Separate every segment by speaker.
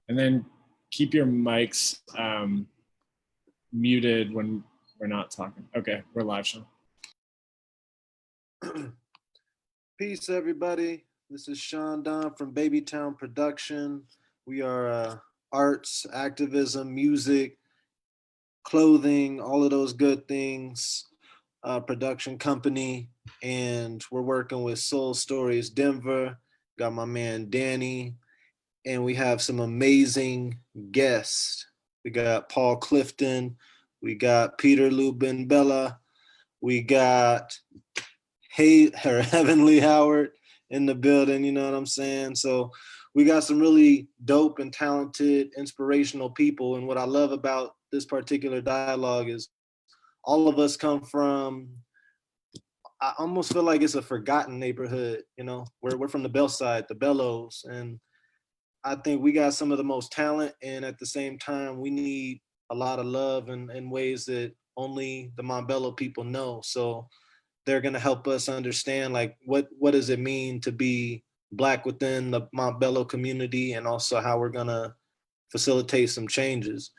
Speaker 1: And then keep your mics muted when we're not talking. Okay, we're live, Shaun.
Speaker 2: Peace, everybody. This is Shaun from Babytown Production. We are arts, activism, music, clothing, all of those good things, production company. And we're working with Soul Stories Denver. Got my man Danny. And we have some amazing guests. We got Paul Clifton. We got Peter Lubembela. We got Heaven-Leigh Howard in the building, you know what I'm saying? So we got some really dope and talented, inspirational people. And what I love about this particular dialogue is all of us come from, I almost feel like it's a forgotten neighborhood, you know? We're from the Bell side, the Bellows, and I think we got some of the most talent, and at the same time, we need a lot of love in ways that only the Montbello people know. So they're gonna help us understand like what does it mean to be Black within the Montbello community, and also how we're gonna facilitate some changes.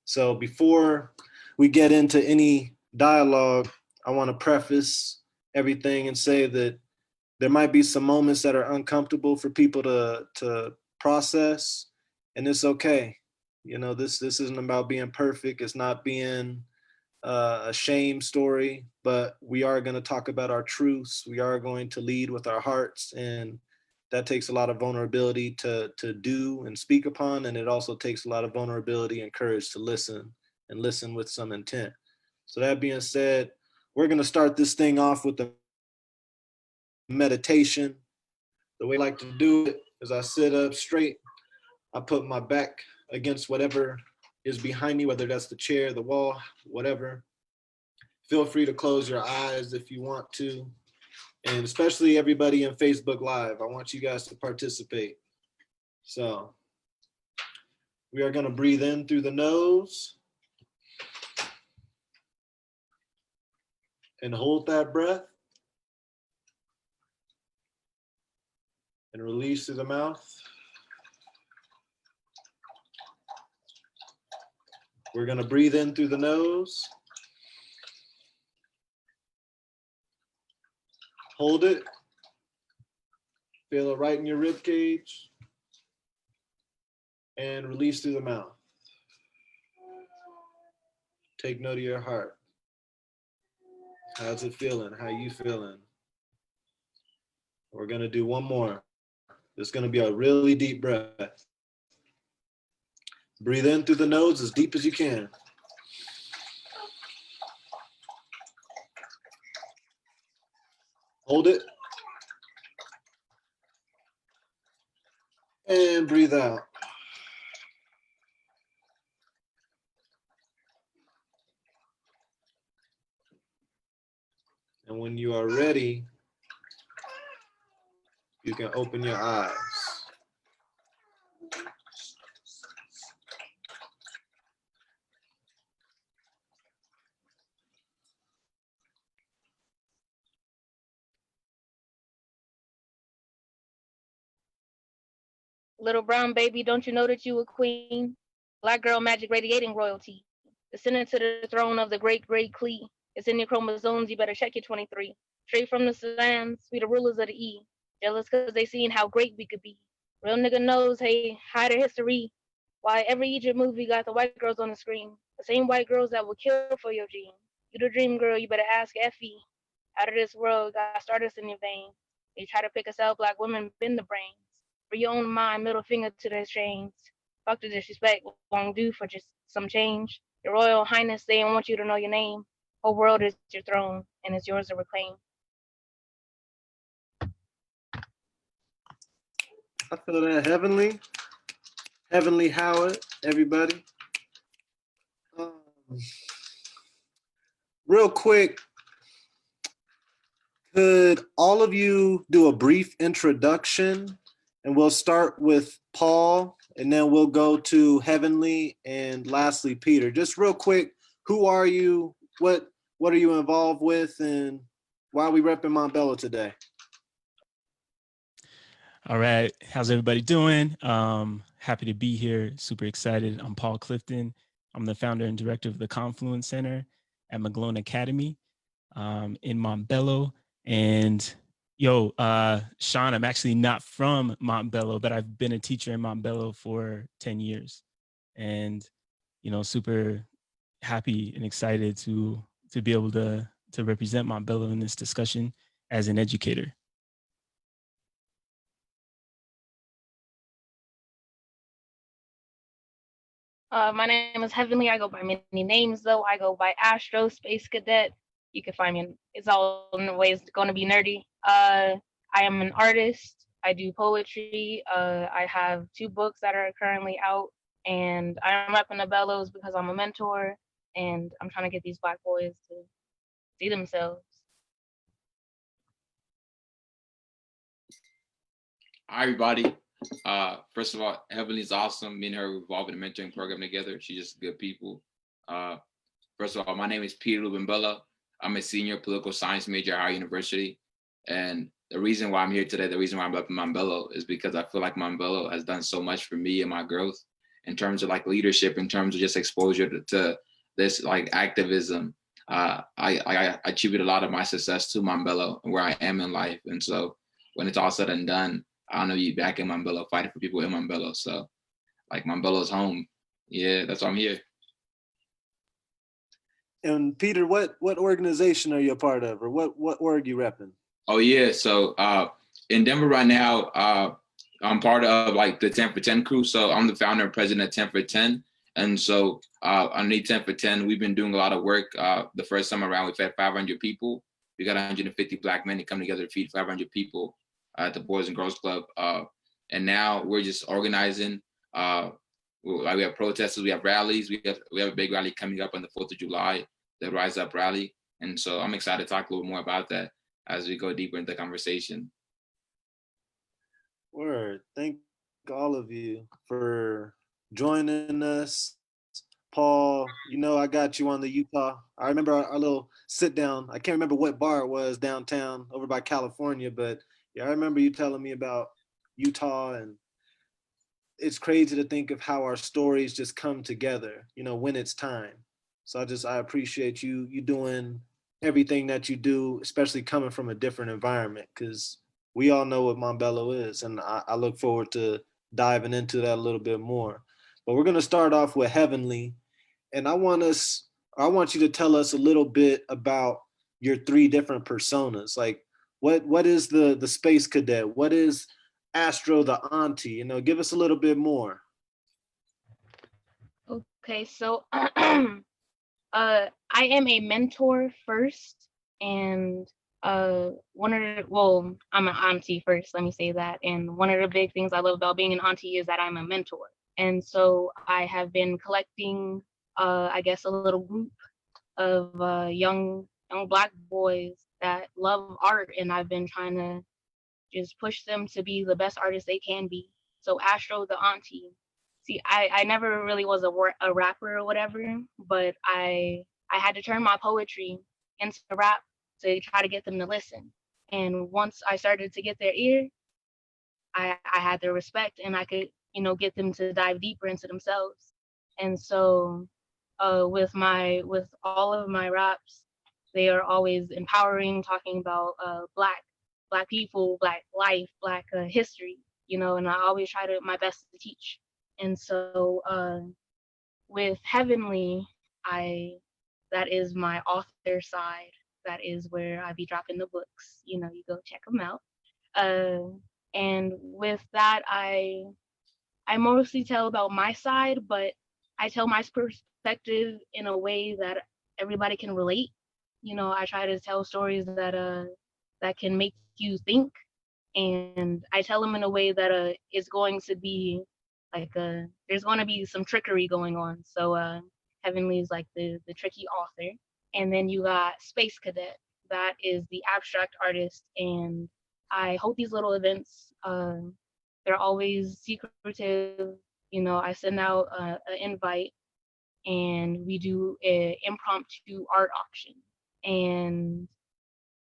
Speaker 2: So before we get into any dialogue, I want to preface everything and say that there might be some moments that are uncomfortable for people to process, and it's okay. You know, this isn't about being perfect. It's not being a shame story, but we are going to talk about our truths. We are going to lead with our hearts, and that takes a lot of vulnerability to do and speak upon, and it also takes a lot of vulnerability and courage to listen, and listen with some intent. So that being said, we're going to start this thing off with a meditation. The way I like to do it is I sit up straight, I put my back against whatever is behind me, whether that's the chair, the wall, whatever. Feel free to close your eyes if you want to. And especially everybody in Facebook Live, I want you guys to participate. So we are going to breathe in through the nose and hold that breath and release through the mouth. We're going to breathe in through the nose. Hold it. Feel it right in your rib cage. And release through the mouth. Take note of your heart. How's it feeling? How you feeling? We're going to do one more. It's going to be a really deep breath. Breathe in through the nose as deep as you can. Hold it. And breathe out. And when you are ready, you can open your eyes.
Speaker 3: Little brown baby, don't you know that you a queen? Black girl magic radiating royalty. Descendant to the throne of the great great Clee. It's in your chromosomes, you better check your 23. Straight from the sands, we the rulers of the E. Jealous cause they seen how great we could be. Real nigga knows, hey, hide their history. Why every Egypt movie got the white girls on the screen. The same white girls that will kill for your gene. You the dream girl, you better ask Effie. Out of this world, got stardust in your veins. They try to pick us out, black women bend the brains. For your own mind, middle finger to their chains. Fuck the disrespect, won't do for just some change. Your Royal Highness, they don't want you to know your name. Whole world is your throne, and it's yours to reclaim.
Speaker 2: I feel that. Heaven-Leigh Howard, everybody. Real quick, could all of you do a brief introduction? And we'll start with Paul, and then we'll go to Heaven-Leigh, and lastly, Peter. Just real quick, who are you? What are you involved with, and why are we repping Montbello today?
Speaker 4: All right, how's everybody doing? happy to be here. Super excited. I'm Paul Clifton. I'm the founder and director of the Confluence Center at McGlone Academy in Montbello. And Shaun, I'm actually not from Montbello, but I've been a teacher in Montbello for 10 years. And, super happy and excited to be able to represent Montbello in this discussion as an educator.
Speaker 3: My name is Heaven-Leigh. I go by many names, though. I go by Astro, Space Cadet. You can find me. It's all in ways going to be nerdy. I am an artist. I do poetry. I have 2 books that are currently out, and I'm repping the bellows because I'm a mentor, and I'm trying to get these Black boys to see themselves.
Speaker 5: Hi, everybody. First of all, Heaven-Leigh is awesome. Me and her involved in a mentoring program together. She's just good people. First of all, my name is Peter Lubembela. I'm a senior political science major at Howard University. And the reason why I'm here today, the reason why I'm up in Montbello is because I feel like Montbello has done so much for me and my growth in terms of like leadership, in terms of just exposure to this like activism. I attribute a lot of my success to Montbello and where I am in life. And so when it's all said and done, I don't know, you back in Montbello, fighting for people in Montbello. So like Montbello's home. Yeah, that's why I'm here.
Speaker 2: And Peter, what organization are you a part of, or what org you repping?
Speaker 5: Oh yeah, so in Denver right now, I'm part of like the 10 for 10 crew. So I'm the founder and president of 10 for 10. And so underneath 10 for 10, we've been doing a lot of work. The first time around, we fed 500 people. We got 150 Black men to come together to feed 500 people at the Boys and Girls Club. And now we're just organizing. We have protesters, we have rallies. We have a big rally coming up on the 4th of July, the Rise Up rally. And so I'm excited to talk a little more about that as we go deeper into the conversation.
Speaker 2: Word. Thank all of you for joining us. Paul, I got you on the Utah. I remember our little sit down. I can't remember what bar it was downtown over by California, but yeah, I remember you telling me about Utah, and it's crazy to think of how our stories just come together, when it's time. So I appreciate you doing everything that you do, especially coming from a different environment, because we all know what Montbello is, and I look forward to diving into that a little bit more. But we're going to start off with Heaven-Leigh, and I want you to tell us a little bit about your 3 different personas. Like, what is the Space Cadet? What is Astro, the Auntie? Give us a little bit more.
Speaker 3: Okay, so I am a mentor first, and I'm an auntie first, let me say that. And one of the big things I love about being an auntie is that I'm a mentor. And so I have been collecting, I guess, a little group of young Black boys that love art, and I've been trying to just push them to be the best artists they can be. So Astro, the Auntie. See, I never really was a rapper or whatever, but I had to turn my poetry into rap to try to get them to listen. And once I started to get their ear, I had their respect, and I could, get them to dive deeper into themselves. And so with all of my raps, they are always empowering, talking about Black people, Black life, Black history, and I always try my best to teach. And so with Heaven-Leigh, that is my author side. That is where I be dropping the books. You go check them out. And with that, I mostly tell about my side, but I tell my perspective in a way that everybody can relate. I try to tell stories that can make you think, and I tell them in a way that is going to be like there's going to be some trickery going on. So Heaven-Leigh is like the tricky author, and then you got Space Cadet, that is the abstract artist, and I hope these little events, they're always secretive. I send out an invite, and we do an impromptu art auction, and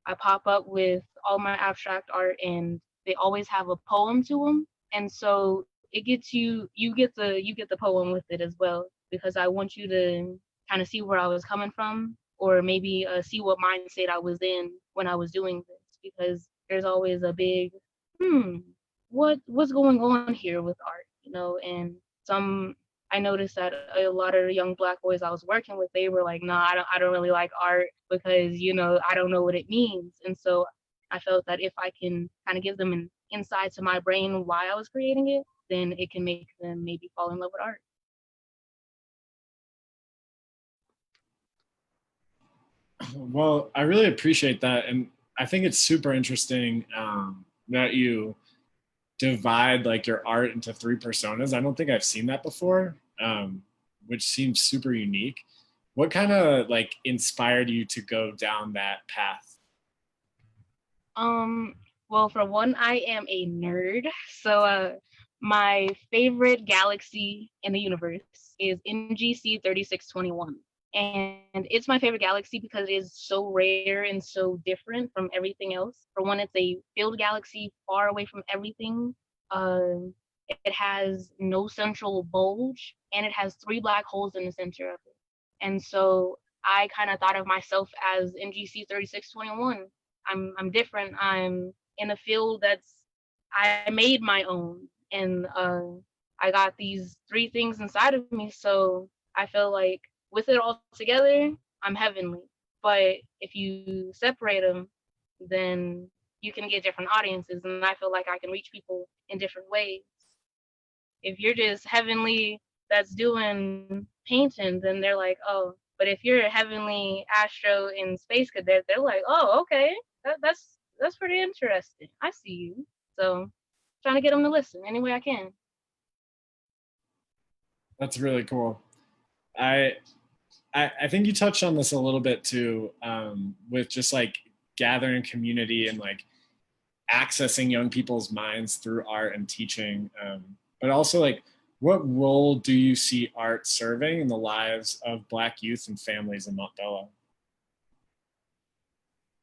Speaker 3: I pop up with all my abstract art, and they always have a poem to them. And so it gets you get the poem with it as well, because I want you to kind of see where I was coming from, or maybe see what mindset I was in when I was doing this, because there's always a big what's going on here with art, you know. And some, I noticed that a lot of the young Black boys I was working with, they were like, nah, I don't really like art because, you know, I don't know what it means. And so I felt that if I can kind of give them an insight to my brain why I was creating it, then it can make them maybe fall in love with art.
Speaker 1: Well, I really appreciate that. And I think it's super interesting that you divide like your art into three personas. I don't think I've seen that before, which seems super unique. What kind of like inspired you to go down that path?
Speaker 3: Well, for one, I am a nerd. So my favorite galaxy in the universe is NGC 3621. And it's my favorite galaxy because it is so rare and so different from everything else. For one, it's a filled galaxy far away from everything. It has no central bulge, and it has 3 black holes in the center of it. And so I kind of thought of myself as NGC 3621. I'm different. I'm in a field that's I made my own, and I got these 3 things inside of me. So I feel like with it all together, I'm heavenly. But if you separate them, then you can get different audiences, and I feel like I can reach people in different ways. If you're just heavenly that's doing painting, then they're like, oh. But if you're a heavenly astro in space cadet, they're like, oh, okay, that's pretty interesting. I see you. So trying to get them to listen any way I can.
Speaker 1: That's really cool. I think you touched on this a little bit too, with just like gathering community and like accessing young people's minds through art and teaching. But also like, what role do you see art serving in the lives of Black youth and families in Montbello?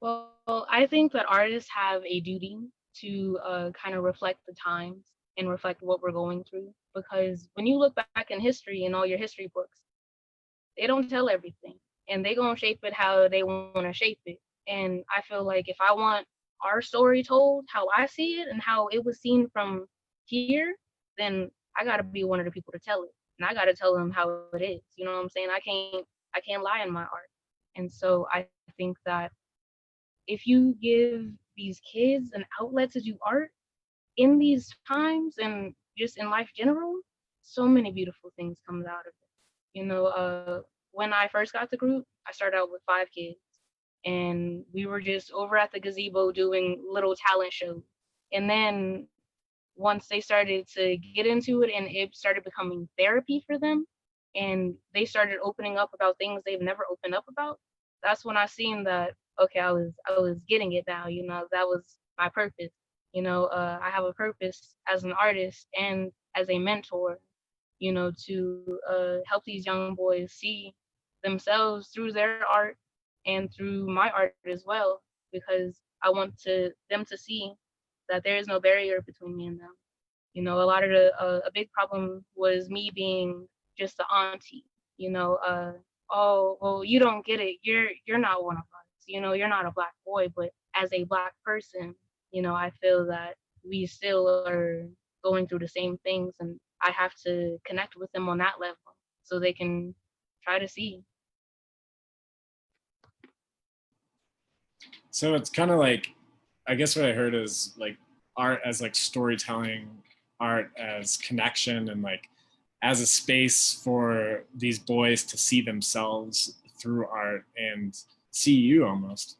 Speaker 3: Well, I think that artists have a duty to kind of reflect the times and reflect what we're going through. Because when you look back in history and all your history books, they don't tell everything, and they gonna shape it how they want to shape it. And I feel like if I want our story told how I see it and how it was seen from here, then I gotta be one of the people to tell it, and I gotta tell them how it is. You know what I'm saying? I can't lie in my art. And so I think that if you give these kids an outlet to do art in these times and just in life general, so many beautiful things comes out of it. You know, when I first got the group, I started out with 5 kids, and we were just over at the gazebo doing little talent shows. And then once they started to get into it and it started becoming therapy for them, and they started opening up about things they've never opened up about, that's when I seen that, okay, I was getting it now. You know, that was my purpose. You know, I have a purpose as an artist and as a mentor, you know, to help these young boys see themselves through their art and through my art as well, because I want them to see that there is no barrier between me and them. You know, a lot of a big problem was me being just the auntie. You know, oh well, you don't get it. You're not one of us. You know, you're not a Black boy. But as a Black person, you know, I feel that we still are going through the same things, and I have to connect with them on that level so they can try to see.
Speaker 1: So it's kind of like, I guess what I heard is like art as like storytelling, art as connection, and like as a space for these boys to see themselves through art and see you almost.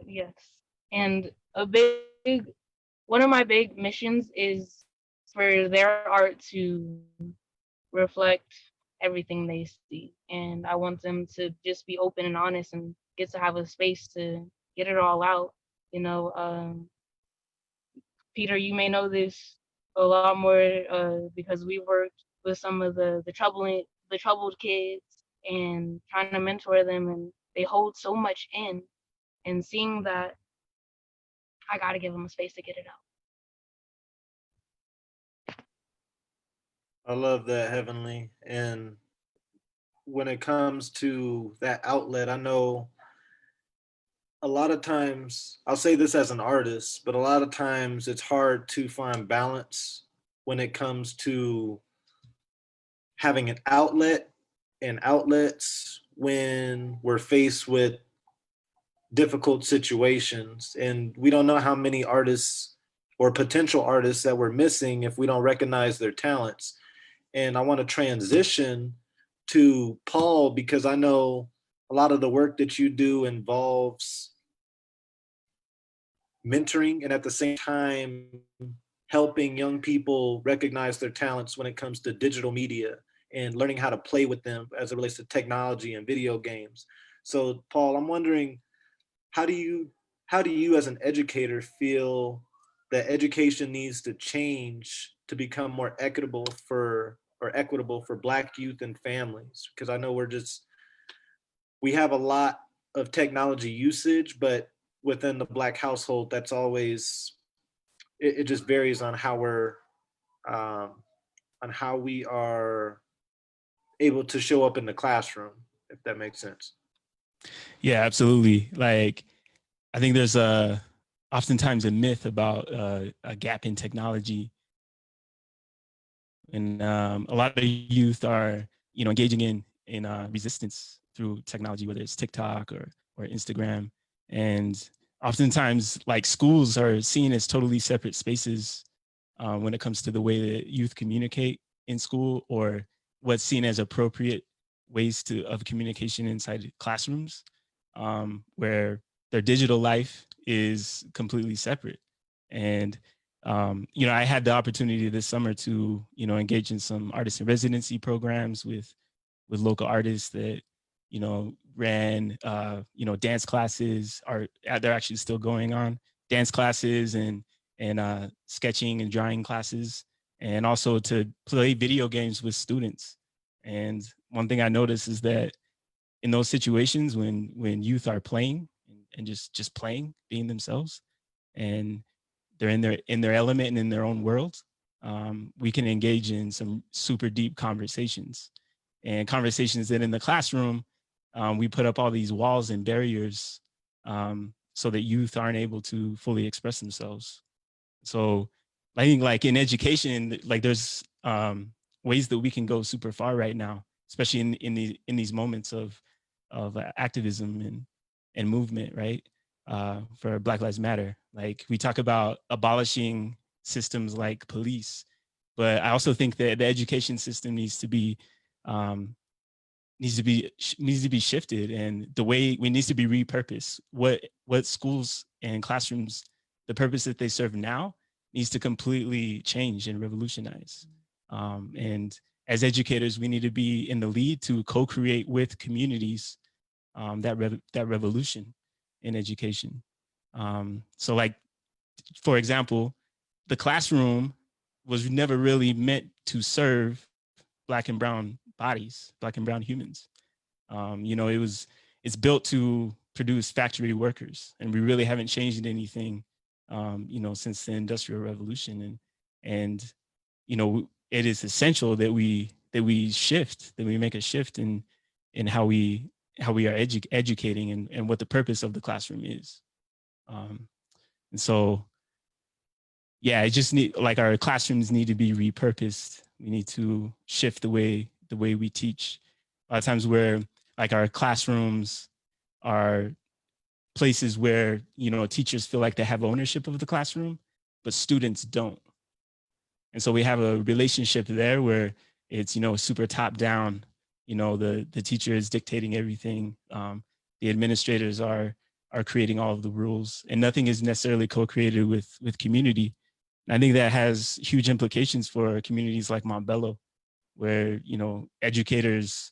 Speaker 3: Yes. And one of my big missions is for their art to reflect everything they see. And I want them to just be open and honest and get to have a space to get it all out. You know, Peter, you may know this a lot more because we worked with some of the troubled kids and trying to mentor them, and they hold so much in. And seeing that I gotta give them a space to get it out.
Speaker 2: I love that, Heaven-Leigh. And when it comes to that outlet, I know a lot of times, I'll say this as an artist, but a lot of times it's hard to find balance when it comes to having an outlet and outlets when we're faced with difficult situations. And we don't know how many artists or potential artists that we're missing if we don't recognize their talents. And I want to transition to Paul because I know a lot of the work that you do involves mentoring and at the same time helping young people recognize their talents when it comes to digital media and learning how to play with them as it relates to technology and video games. So Paul, I'm wondering, how do you as an educator feel that education needs to change to become more equitable for Black youth and families? Because I know we have a lot of technology usage, but within the Black household, that's always, it just varies on how we are able to show up in the classroom, if that makes sense.
Speaker 4: Yeah, absolutely. Like, I think there's oftentimes a myth about a gap in technology, and a lot of youth are, engaging in resistance through technology, whether it's TikTok or Instagram, and oftentimes, like, schools are seen as totally separate spaces when it comes to the way that youth communicate in school, or what's seen as appropriate ways of communication inside classrooms, where their digital life is completely separate. And I had the opportunity this summer to, engage in some artist in residency programs with local artists that, ran, dance classes. They're actually still going on, dance classes and sketching and drawing classes, and also to play video games with students. And one thing I noticed is that in those situations when youth are playing and just playing, being themselves, and they're in their element and in their own world, we can engage in some super deep conversations, and conversations that in the classroom, we put up all these walls and barriers, so that youth aren't able to fully express themselves. So I think, like, in education, like, there's ways that we can go super far right now, especially in these moments of activism and movement, right? For Black Lives Matter. Like, we talk about abolishing systems like police, but I also think that the education system needs to be shifted, and the way we needs to be repurposed. What schools and classrooms, the purpose that they serve now, needs to completely change and revolutionize. And as educators, we need to be in the lead to co-create with communities that revolution in education. So, like, for example, the classroom was never really meant to serve Black and brown bodies, Black and brown humans. It's built to produce factory workers, and we really haven't changed anything, since the Industrial Revolution. And it is essential that we make a shift in how we are educating, and what the purpose of the classroom is. And so, yeah, it just like, our classrooms need to be repurposed. We need to shift the way we teach. A lot of times, where, like, our classrooms are places where, teachers feel like they have ownership of the classroom, but students don't. And so we have a relationship there where it's, super top down. The teacher is dictating everything. The administrators are creating all of the rules, and nothing is necessarily co-created with community. And I think that has huge implications for communities like Montbello, where, educators,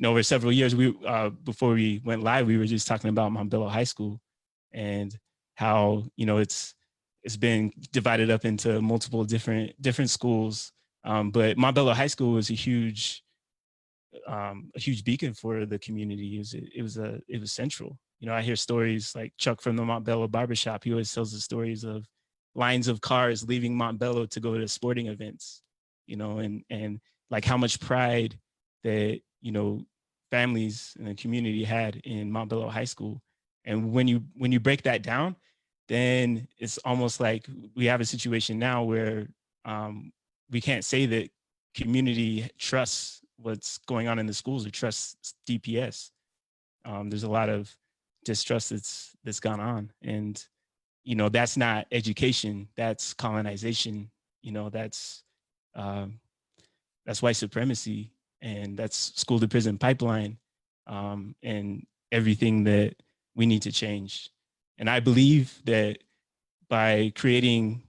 Speaker 4: over several years, before we went live, we were just talking about Montbello High School, and how, it's been divided up into multiple different schools. But Montbello High School was a huge beacon for the community. It was central. You know, I hear stories like Chuck from the Montbello barbershop. He always tells the stories of lines of cars leaving Montbello to go to sporting events, you know, and like how much pride that, you know, families and the community had in Montbello High School. And when you break that down, then it's almost like we have a situation now where we can't say that community trusts what's going on in the schools or trusts DPS. There's a lot of distrust that's gone on, and you know, that's not education, that's colonization. You know, that's white supremacy, and that's school to prison pipeline, and everything that we need to change. And I believe that by creating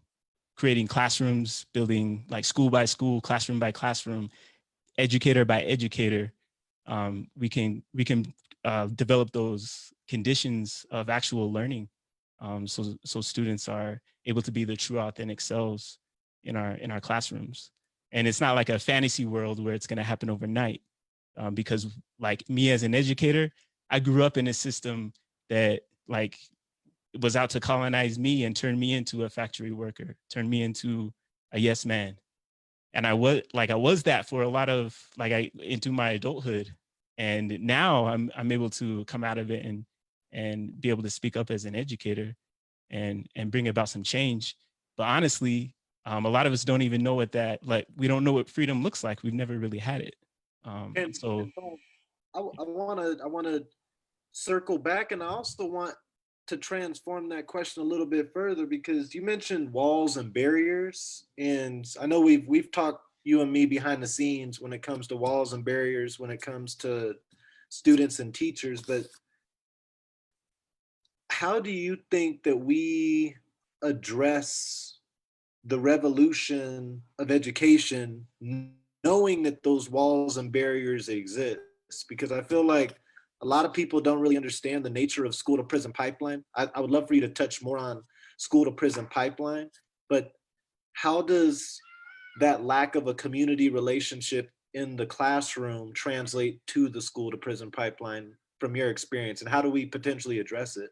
Speaker 4: classrooms, building like school by school, classroom by classroom, educator by educator, we can develop those conditions of actual learning, so students are able to be the true authentic selves in our classrooms. And it's not like a fantasy world where it's going to happen overnight, because like me as an educator, I grew up in a system that like was out to colonize me and turn me into a factory worker, turn me into a yes man. And I was that for a lot of into my adulthood. And now I'm able to come out of it and be able to speak up as an educator and bring about some change. But honestly, a lot of us don't even know what that, like, we don't know what freedom looks like. We've never really had it.
Speaker 2: And
Speaker 4: So
Speaker 2: I want to circle back, and I also want to transform that question a little bit further, because you mentioned walls and barriers, and I know we've talked, you and me, behind the scenes when it comes to walls and barriers, when it comes to students and teachers. But how do you think that we address the revolution of education, knowing that those walls and barriers exist? Because I feel like a lot of people don't really understand the nature of school to prison pipeline. I would love for you to touch more on school to prison pipeline, but how does that lack of a community relationship in the classroom translate to the school to prison pipeline from your experience, and how do we potentially address it?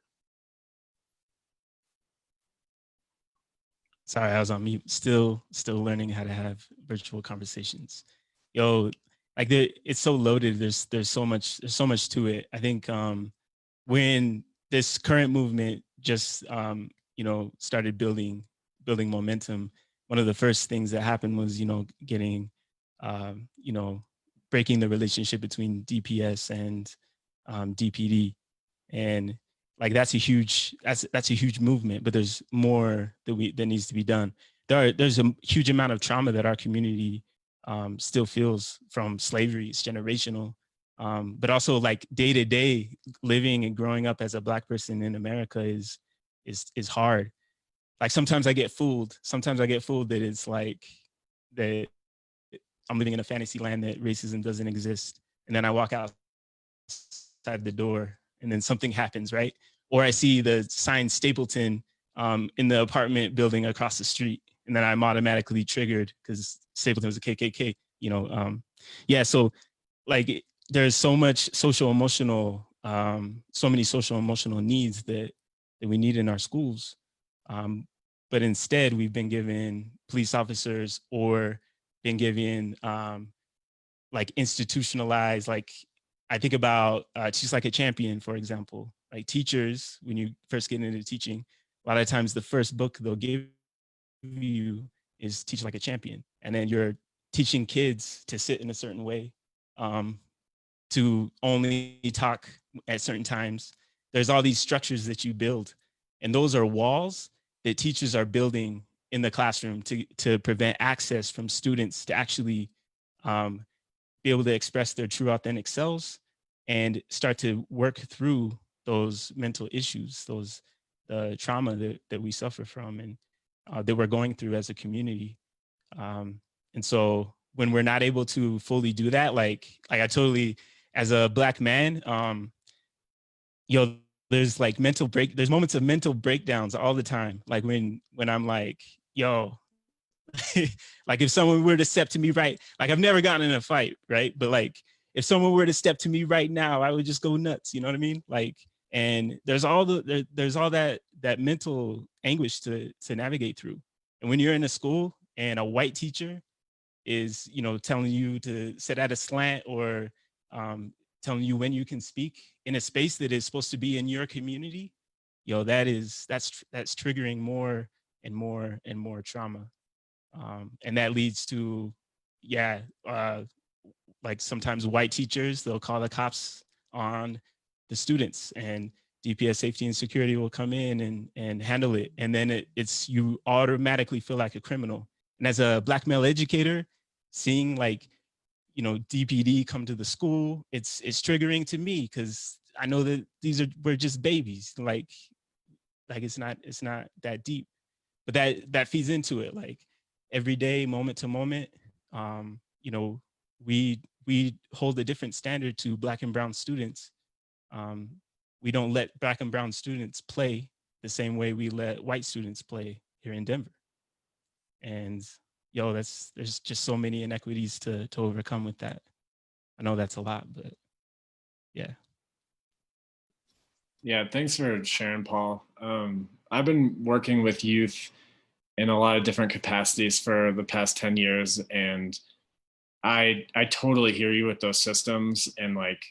Speaker 4: sorry, I was on mute. Still learning how to have virtual conversations. Yo, like it's so loaded. There's so much to it. I think when this current movement just you know, started building momentum, one of the first things that happened was, you know, getting you know, breaking the relationship between DPS and DPD. And like that's a huge movement, but there's more that needs to be done. There's a huge amount of trauma that our community still feels from slavery. It's generational, but also like day to day living and growing up as a Black person in America is hard. Like sometimes I get fooled. Sometimes I get fooled that it's like that I'm living in a fantasy land that racism doesn't exist, and then I walk outside the door and then something happens, right? Or I see the sign Stapleton in the apartment building across the street, and then I'm automatically triggered because Stapleton was a KKK, you know. Yeah, so like there's so much social emotional, so many social emotional needs that we need in our schools. But instead we've been given police officers or been given like institutionalized, like I think about Teach Like a Champion, for example. Like teachers, when you first get into teaching, a lot of times the first book they'll give you is Teach Like a Champion. And then you're teaching kids to sit in a certain way, to only talk at certain times. There's all these structures that you build. And those are walls that teachers are building in the classroom to prevent access from students to actually be able to express their true authentic selves and start to work through those mental issues, the trauma that we suffer from and that we're going through as a community. And so when we're not able to fully do that, like I totally, as a Black man, there's like there's moments of mental breakdowns all the time. Like when I'm like, yo, like if someone were to step to me right, like I've never gotten in a fight, right? But like if someone were to step to me right now, I would just go nuts, you know what I mean? Like, And there's all that mental anguish to navigate through. And when you're in a school and a white teacher is, telling you to sit at a slant, or telling you when you can speak in a space that is supposed to be in your community, that's triggering more and more and more trauma. And that leads to, like sometimes white teachers, they'll call the cops on the students, and DPS safety and security will come in and handle it. And then it's you automatically feel like a criminal. And as a Black male educator, seeing like, DPD come to the school, it's triggering to me, because I know that we're just babies. Like it's not that deep, but that feeds into it. Like every day, moment to moment, we hold a different standard to Black and brown students. We don't let Black and brown students play the same way we let white students play here in Denver. And there's just so many inequities to overcome with that. I know that's a lot, but yeah.
Speaker 1: Yeah, thanks for sharing, Paul. I've been working with youth in a lot of different capacities for the past 10 years, and I totally hear you with those systems and like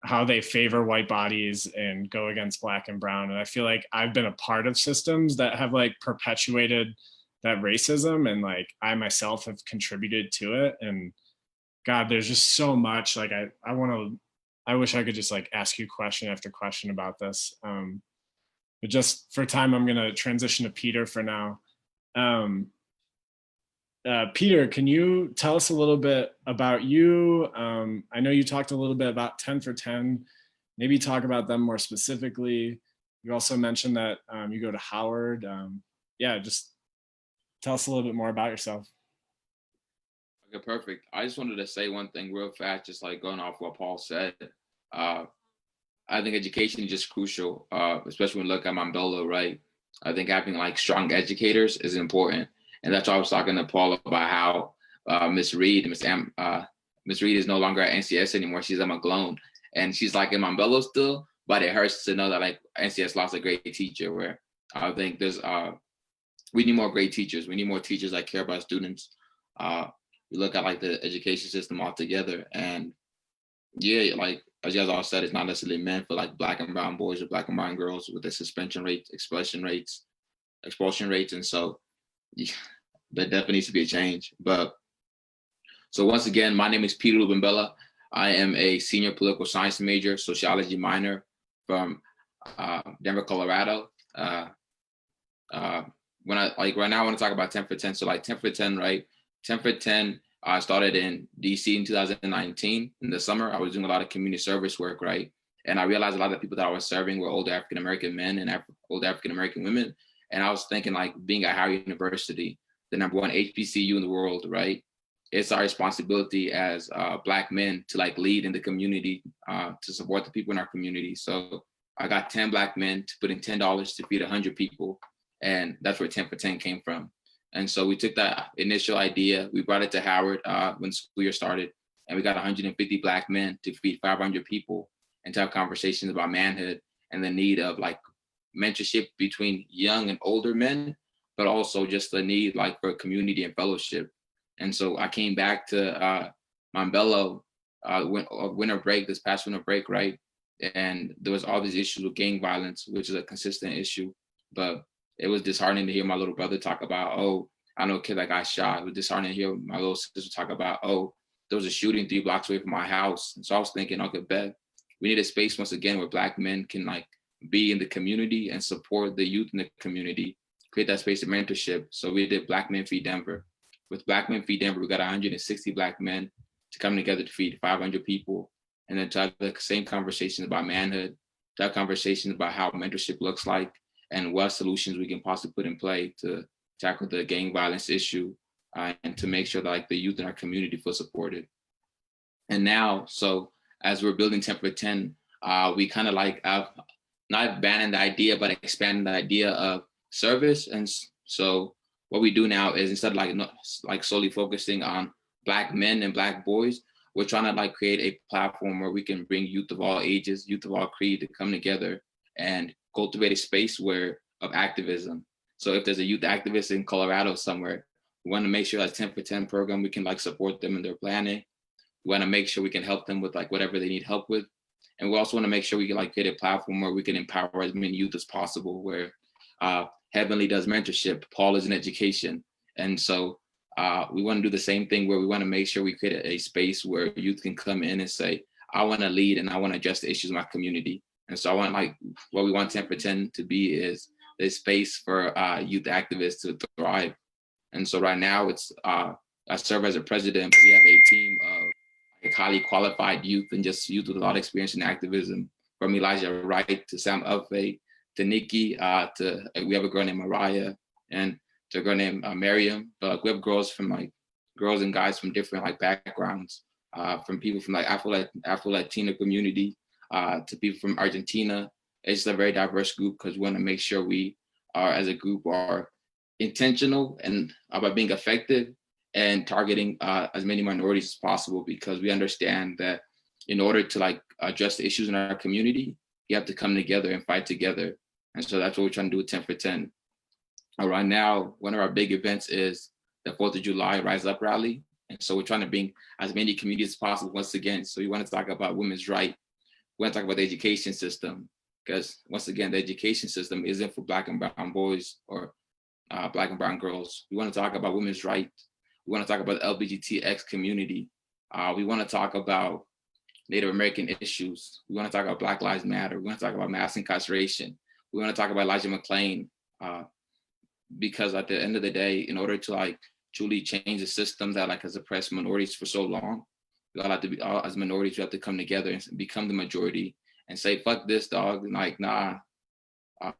Speaker 1: how they favor white bodies and go against Black and brown. And I feel like I've been a part of systems that have like perpetuated that racism, and like I myself have contributed to it. And God, there's just so much. Like I wish I could just like ask you question after question about this. But just for time, I'm gonna transition to Peter for now. Peter, can you tell us a little bit about you? I know you talked a little bit about 10 for 10. Maybe talk about them more specifically. You also mentioned that you go to Howard. Just tell us a little bit more about yourself.
Speaker 5: Okay, perfect. I just wanted to say one thing real fast, just like going off what Paul said. I think education is just crucial, especially when you look at Montbello, right? I think having like strong educators is important. And that's why I was talking to Paul about how Miss Reed is no longer at NCS anymore. She's at McGlone, and she's like in Montbello still, but it hurts to know that like NCS lost a great teacher. Where I think we need more great teachers. We need more teachers that care about students. We look at like the education system altogether, and like as you guys all said, it's not necessarily meant for like Black and brown boys or Black and brown girls with the suspension rates, expulsion rates, and so. Yeah, there definitely needs to be a change. But so once again, my name is Peter Lubembela. I am a senior political science major, sociology minor from Denver, Colorado. When I like right now, I want to talk about 10 for 10. So like 10 for 10, right? 10 for 10 started in D.C. in 2019 in the summer. I was doing a lot of community service work, right? And I realized a lot of the people that I was serving were older African-American men and older African-American women. And I was thinking like being at Howard University, the #1 HBCU in the world, right? It's our responsibility as Black men to like lead in the community, to support the people in our community. So I got 10 Black men to put in $10 to feed 100 people. And that's where 10 for 10 came from. And so we took that initial idea, we brought it to Howard when the school year started, and we got 150 Black men to feed 500 people and to have conversations about manhood and the need of like mentorship between young and older men, but also just the need like for community and fellowship. And so I came back to Montbello this past winter break, right? And there was all these issues with gang violence, which is a consistent issue. But it was disheartening to hear my little brother talk about, oh, I know a kid that got shot. It was disheartening to hear my little sister talk about, oh, there was a shooting 3 blocks away from my house. And so I was thinking, okay, bet we need a space once again where Black men can like be in the community and support the youth in the community, create that space of mentorship. So we did Black Men Feed Denver. With Black Men Feed Denver, we got 160 Black men to come together to feed 500 people, and then to have the same conversations about manhood, to have conversations about how mentorship looks like and what solutions we can possibly put in play to tackle the gang violence issue, and to make sure that like the youth in our community feel supported. And now, so as we're building 10 for 10, we kind of like not banning the idea, but expanding the idea of service. And so what we do now is instead of like solely focusing on Black men and Black boys, we're trying to like create a platform where we can bring youth of all ages, youth of all creed to come together and cultivate a space where of activism. So if there's a youth activist in Colorado somewhere, we want to make sure that 10 for 10 program, we can like support them in their planning. We want to make sure we can help them with like whatever they need help with. And we also want to make sure we can like create a platform where we can empower as many youth as possible, where Heaven-Leigh does mentorship, Paul is in education. And so we want to do the same thing where we want to make sure we create a space where youth can come in and say, I want to lead and I want to address the issues in my community. And so I want like, what we want 10 for 10 to be is a space for youth activists to thrive. And so right now it's, I serve as a president, but we have a team of like highly qualified youth and just youth with a lot of experience in activism, from Elijah Wright to Sam Ufe to Nikki, we have a girl named Mariah, and to a girl named Miriam. But we have girls from like girls and guys from different like backgrounds, from people from like Afro-Latina community to people from Argentina. It's just a very diverse group because we want to make sure we are as a group are intentional and about being effective and targeting as many minorities as possible, because we understand that in order to like address the issues in our community, you have to come together and fight together. And so that's what we're trying to do with 10 for 10. Right now, one of our big events is the 4th of July Rise Up rally. And so we're trying to bring as many communities as possible once again. So we want to talk about women's rights. We want to talk about the education system, because once again, the education system isn't for Black and brown boys or Black and brown girls. We want to talk about women's rights. We want to talk about the LGBTX community. We want to talk about Native American issues. We want to talk about Black Lives Matter. We want to talk about mass incarceration. We want to talk about Elijah McClain, because at the end of the day, in order to like truly change the system that like has oppressed minorities for so long, we all have to be, all as minorities, we have to come together and become the majority and say, fuck this, dog. And like, nah,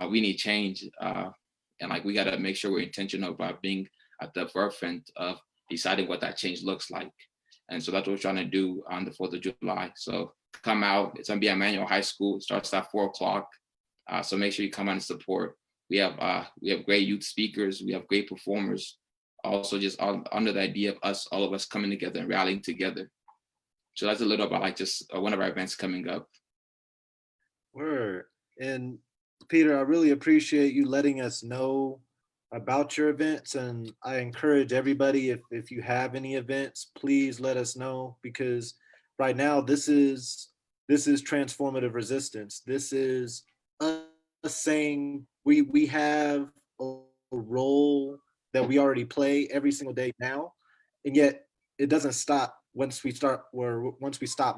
Speaker 5: we need change. And like, we got to make sure we're intentional about being at the forefront of deciding what that change looks like. And so that's what we're trying to do on the 4th of July. So come out, it's gonna be at Manual High School. It starts at 4 o'clock. So make sure you come out and support. We have great youth speakers. We have great performers. Also just under the idea of us, all of us coming together and rallying together. So that's a little about like just one of our events coming up.
Speaker 2: Word. And Peter, I really appreciate you letting us know about your events, and I encourage everybody, if you have any events, please let us know, because right now this is transformative resistance. This is us saying we have a role that we already play every single day now, and yet it doesn't stop once we stop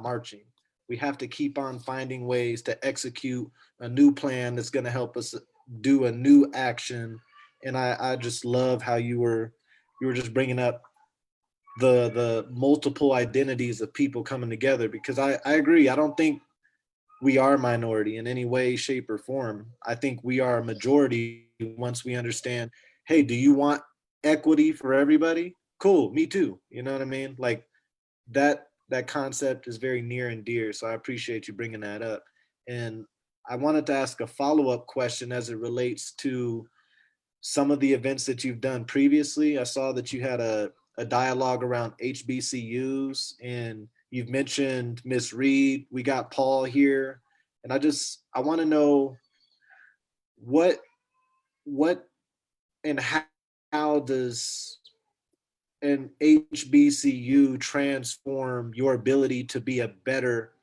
Speaker 2: marching. We have to keep on finding ways to execute a new plan that's going to help us do a new action. And I just love how you were just bringing up the multiple identities of people coming together, because I agree. I don't think we are minority in any way, shape, or form. I think we are a majority once we understand, hey, do you want equity for everybody? Cool, me too. You know what I mean? Like that concept is very near and dear. So I appreciate you bringing that up. And I wanted to ask a follow-up question as it relates to some of the events that you've done previously. I saw that you had a dialogue around HBCUs, and you've mentioned Miss Reed. We got Paul here. And I want to know what and how does an HBCU transform your ability to be a better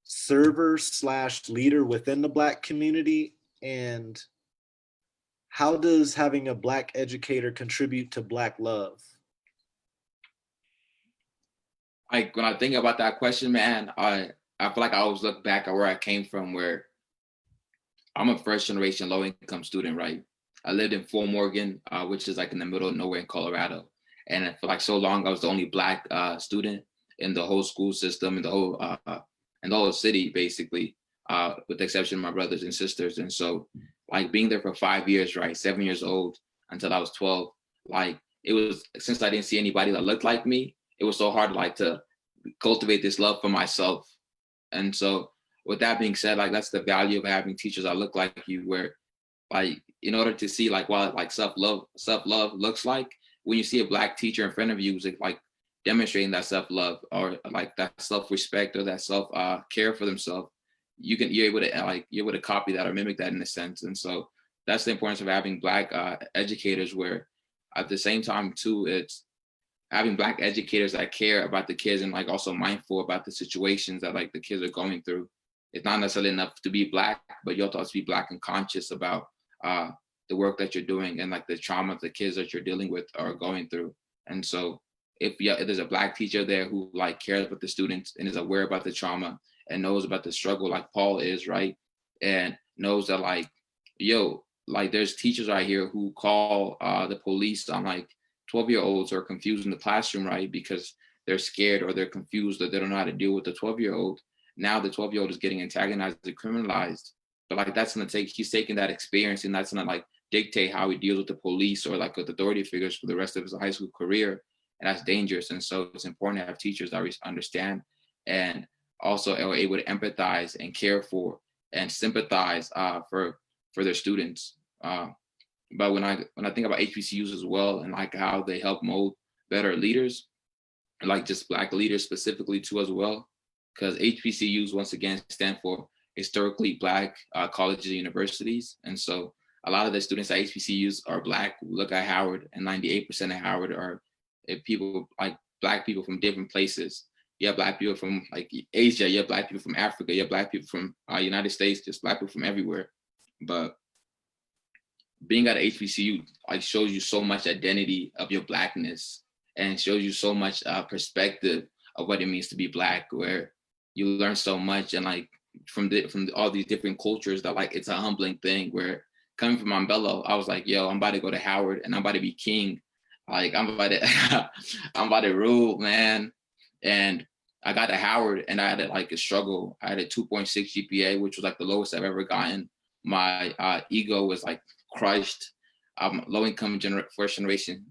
Speaker 2: server / leader within the Black community? And how does having a Black educator contribute to Black love?
Speaker 5: Like when I think about that question, man, I feel like I always look back at where I came from, where I'm a first generation low income student, right? I lived in Fort Morgan, which is like in the middle of nowhere in Colorado. And for like so long, I was the only Black student in the whole school system, in the whole city, basically, with the exception of my brothers and sisters. And so like being there for 5 years, right? 7 years old until I was 12, like it was, since I didn't see anybody that looked like me, it was so hard like to cultivate this love for myself. And so with that being said, like that's the value of having teachers that look like you, where like in order to see like what like self-love looks like, when you see a Black teacher in front of you, it's like demonstrating that self-love or like that self-respect or that self-care for themselves, you're able to copy that or mimic that in a sense. And so that's the importance of having Black educators, where at the same time too, it's having Black educators that care about the kids and like also mindful about the situations that like the kids are going through. It's not necessarily enough to be Black, but you have to also be Black and conscious about the work that you're doing and like the trauma the kids that you're dealing with are going through. And so if there's a Black teacher there who like cares about the students and is aware about the trauma and knows about the struggle like Paul is, right? And knows that like, like there's teachers right here who call the police on like 12-year-olds who are confused in the classroom, right? Because they're scared or they're confused or they don't know how to deal with the 12-year-old. Now the 12-year-old is getting antagonized and criminalized. But like that's gonna he's taking that experience and that's gonna like dictate how he deals with the police or like with authority figures for the rest of his high school career. And that's dangerous. And so it's important to have teachers that understand and also are able to empathize and care for and sympathize for their students. But when I think about HBCUs as well and like how they help mold better leaders, like just Black leaders specifically too as well, because HBCUs once again stand for historically Black colleges and universities. And so a lot of the students at HBCUs are Black. Look at Howard, and 98% of Howard are people like Black people from different places. You have Black people from like Asia, you have Black people from Africa, you have Black people from United States, just Black people from everywhere. But being at HBCU like shows you so much identity of your Blackness and shows you so much perspective of what it means to be Black, where you learn so much and like from all these different cultures that like it's a humbling thing. Where coming from Montbello, I was like, yo, I'm about to go to Howard and I'm about to be king. Like I'm about to rule, man. And I got to Howard and I had like a struggle. I had a 2.6 GPA, which was like the lowest I've ever gotten. My ego was like crushed. I'm low income first generation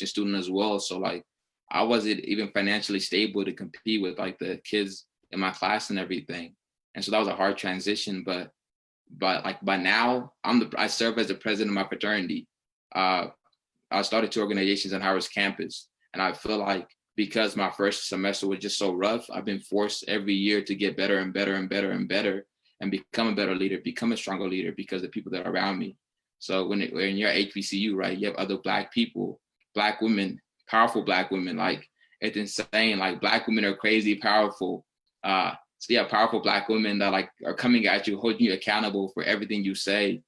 Speaker 5: student as well. So like I wasn't even financially stable to compete with like the kids in my class and everything. And so that was a hard transition. But like by now I serve as the president of my fraternity. I started 2 organizations on Howard's campus. And I feel like because my first semester was just so rough, I've been forced every year to get better and better and better and better and become a better leader, become a stronger leader because of the people that are around me. So when you're at HBCU, right, you have other Black people, Black women, powerful Black women, like it's insane. Like Black women are crazy powerful. So you have powerful Black women that like are coming at you, holding you accountable for everything you say,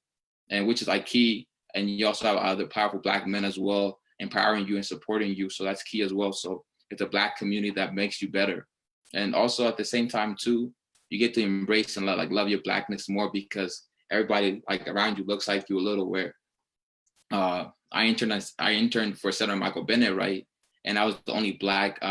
Speaker 5: and which is like key. And you also have other powerful Black men as well, empowering you and supporting you. So that's key as well. So it's a Black community that makes you better. And also at the same time too, you get to embrace and love your Blackness more because everybody like around you looks like you a little. Where I interned for Senator Michael Bennet, right? And I was the only Black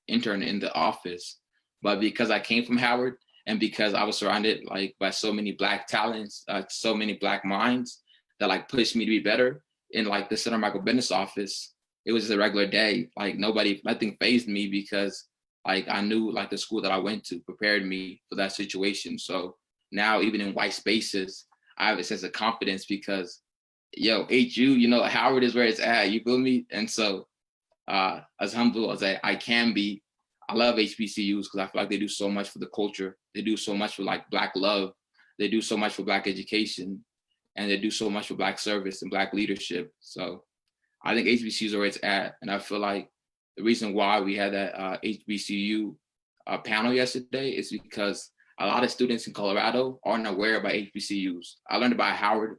Speaker 5: intern in the office. But because I came from Howard and because I was surrounded like by so many Black talents, so many Black minds that like pushed me to be better in like the Senator Michael Bennett's office, it was just a regular day. Like nothing fazed me because like I knew like the school that I went to prepared me for that situation. So now even in white spaces, I have a sense of confidence because HU, Howard is where it's at, you feel me? And so as humble as I can be, I love HBCUs because I feel like they do so much for the culture. They do so much for like Black love. They do so much for Black education. And they do so much for Black service and Black leadership. So I think HBCUs are where it's at. And I feel like the reason why we had that HBCU panel yesterday is because a lot of students in Colorado aren't aware about HBCUs. I learned about Howard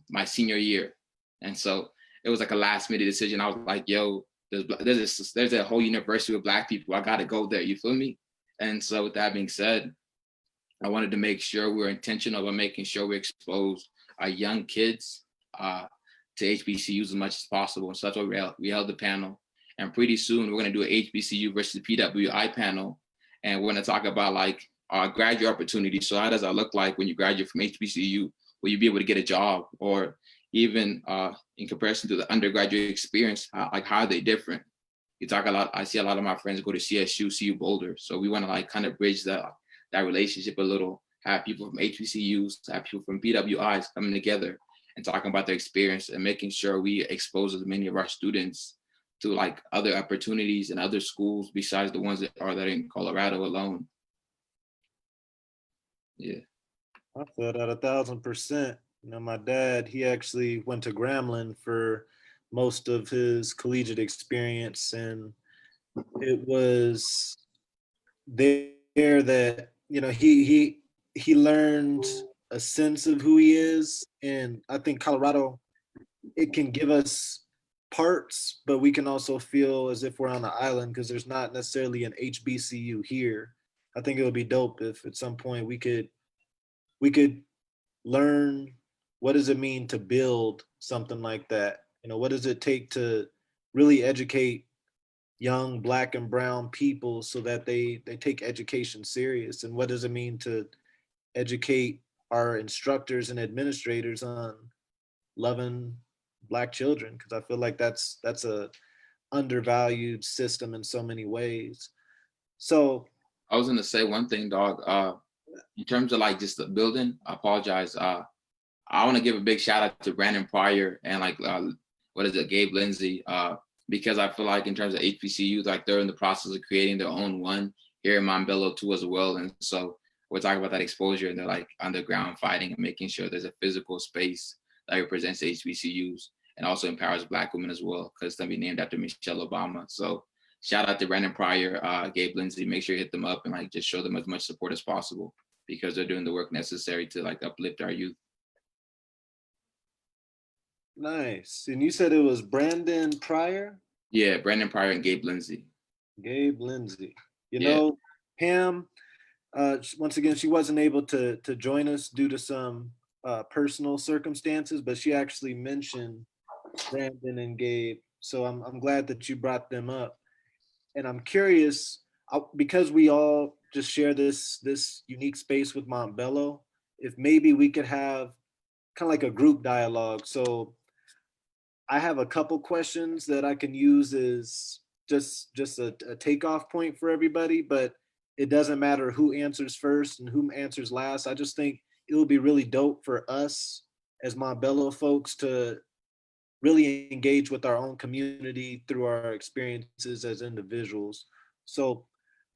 Speaker 5: my senior year. And so it was like a last minute decision. I was like, yo, there's a whole university of Black people. I got to go there. You feel me? And so with that being said, I wanted to make sure we're intentional about making sure we expose our young kids to HBCUs as much as possible. And so that's why we held the panel. And pretty soon we're going to do an HBCU versus PWI panel. And we're going to talk about like graduate opportunities. So how does that look like when you graduate from HBCU? Will you be able to get a job? Or even in comparison to the undergraduate experience, how are they different? I see a lot of my friends go to CSU, CU Boulder. So we want to like kind of bridge that relationship a little, have people from HBCUs, have people from PWIs coming together and talking about their experience and making sure we expose as many of our students to like other opportunities and other schools besides the ones that are there in Colorado alone. Yeah.
Speaker 2: I feel that 1,000%. You know, my dad, he actually went to Grambling for most of his collegiate experience, and it was there that, you know, he learned a sense of who he is. And I think Colorado, it can give us parts, but we can also feel as if we're on an island because there's not necessarily an HBCU here. I think it would be dope if at some point we could learn what does it mean to build something like that. You know, what does it take to really educate young Black and brown people so that they take education serious, and what does it mean to educate our instructors and administrators on loving Black children, because I feel like that's a undervalued system in so many ways. So
Speaker 5: I was gonna say one thing, dog. In terms of like just the building, I apologize. I want to give a big shout out to Brandon Pryor and like what is it, Gabe Lindsay, because I feel like in terms of HBCUs, like they're in the process of creating their own one here in Montbello too as well. And so we're talking about that exposure, and they're like underground fighting and making sure there's a physical space that represents HBCUs and also empowers Black women as well, because it's gonna be named after Michelle Obama. So shout out to Brandon Pryor, Gabe Lindsay. Make sure you hit them up and like just show them as much support as possible, because they're doing the work necessary to like uplift our youth.
Speaker 2: nice. And you said it was Brandon Pryor?
Speaker 5: Yeah, Brandon Pryor and Gabe Lindsay.
Speaker 2: Gabe Lindsay. You
Speaker 5: Yeah.
Speaker 2: know, Pam, once again, she wasn't able to join us due to some personal circumstances, but she actually mentioned Brandon and Gabe. So I'm glad that you brought them up. And I'm curious, because we all just share this unique space with Montbello, if maybe we could have kind of like a group dialogue. So I have a couple questions that I can use as just a takeoff point for everybody, but it doesn't matter who answers first and who answers last. I just think it would be really dope for us as Montbello folks to really engage with our own community through our experiences as individuals. So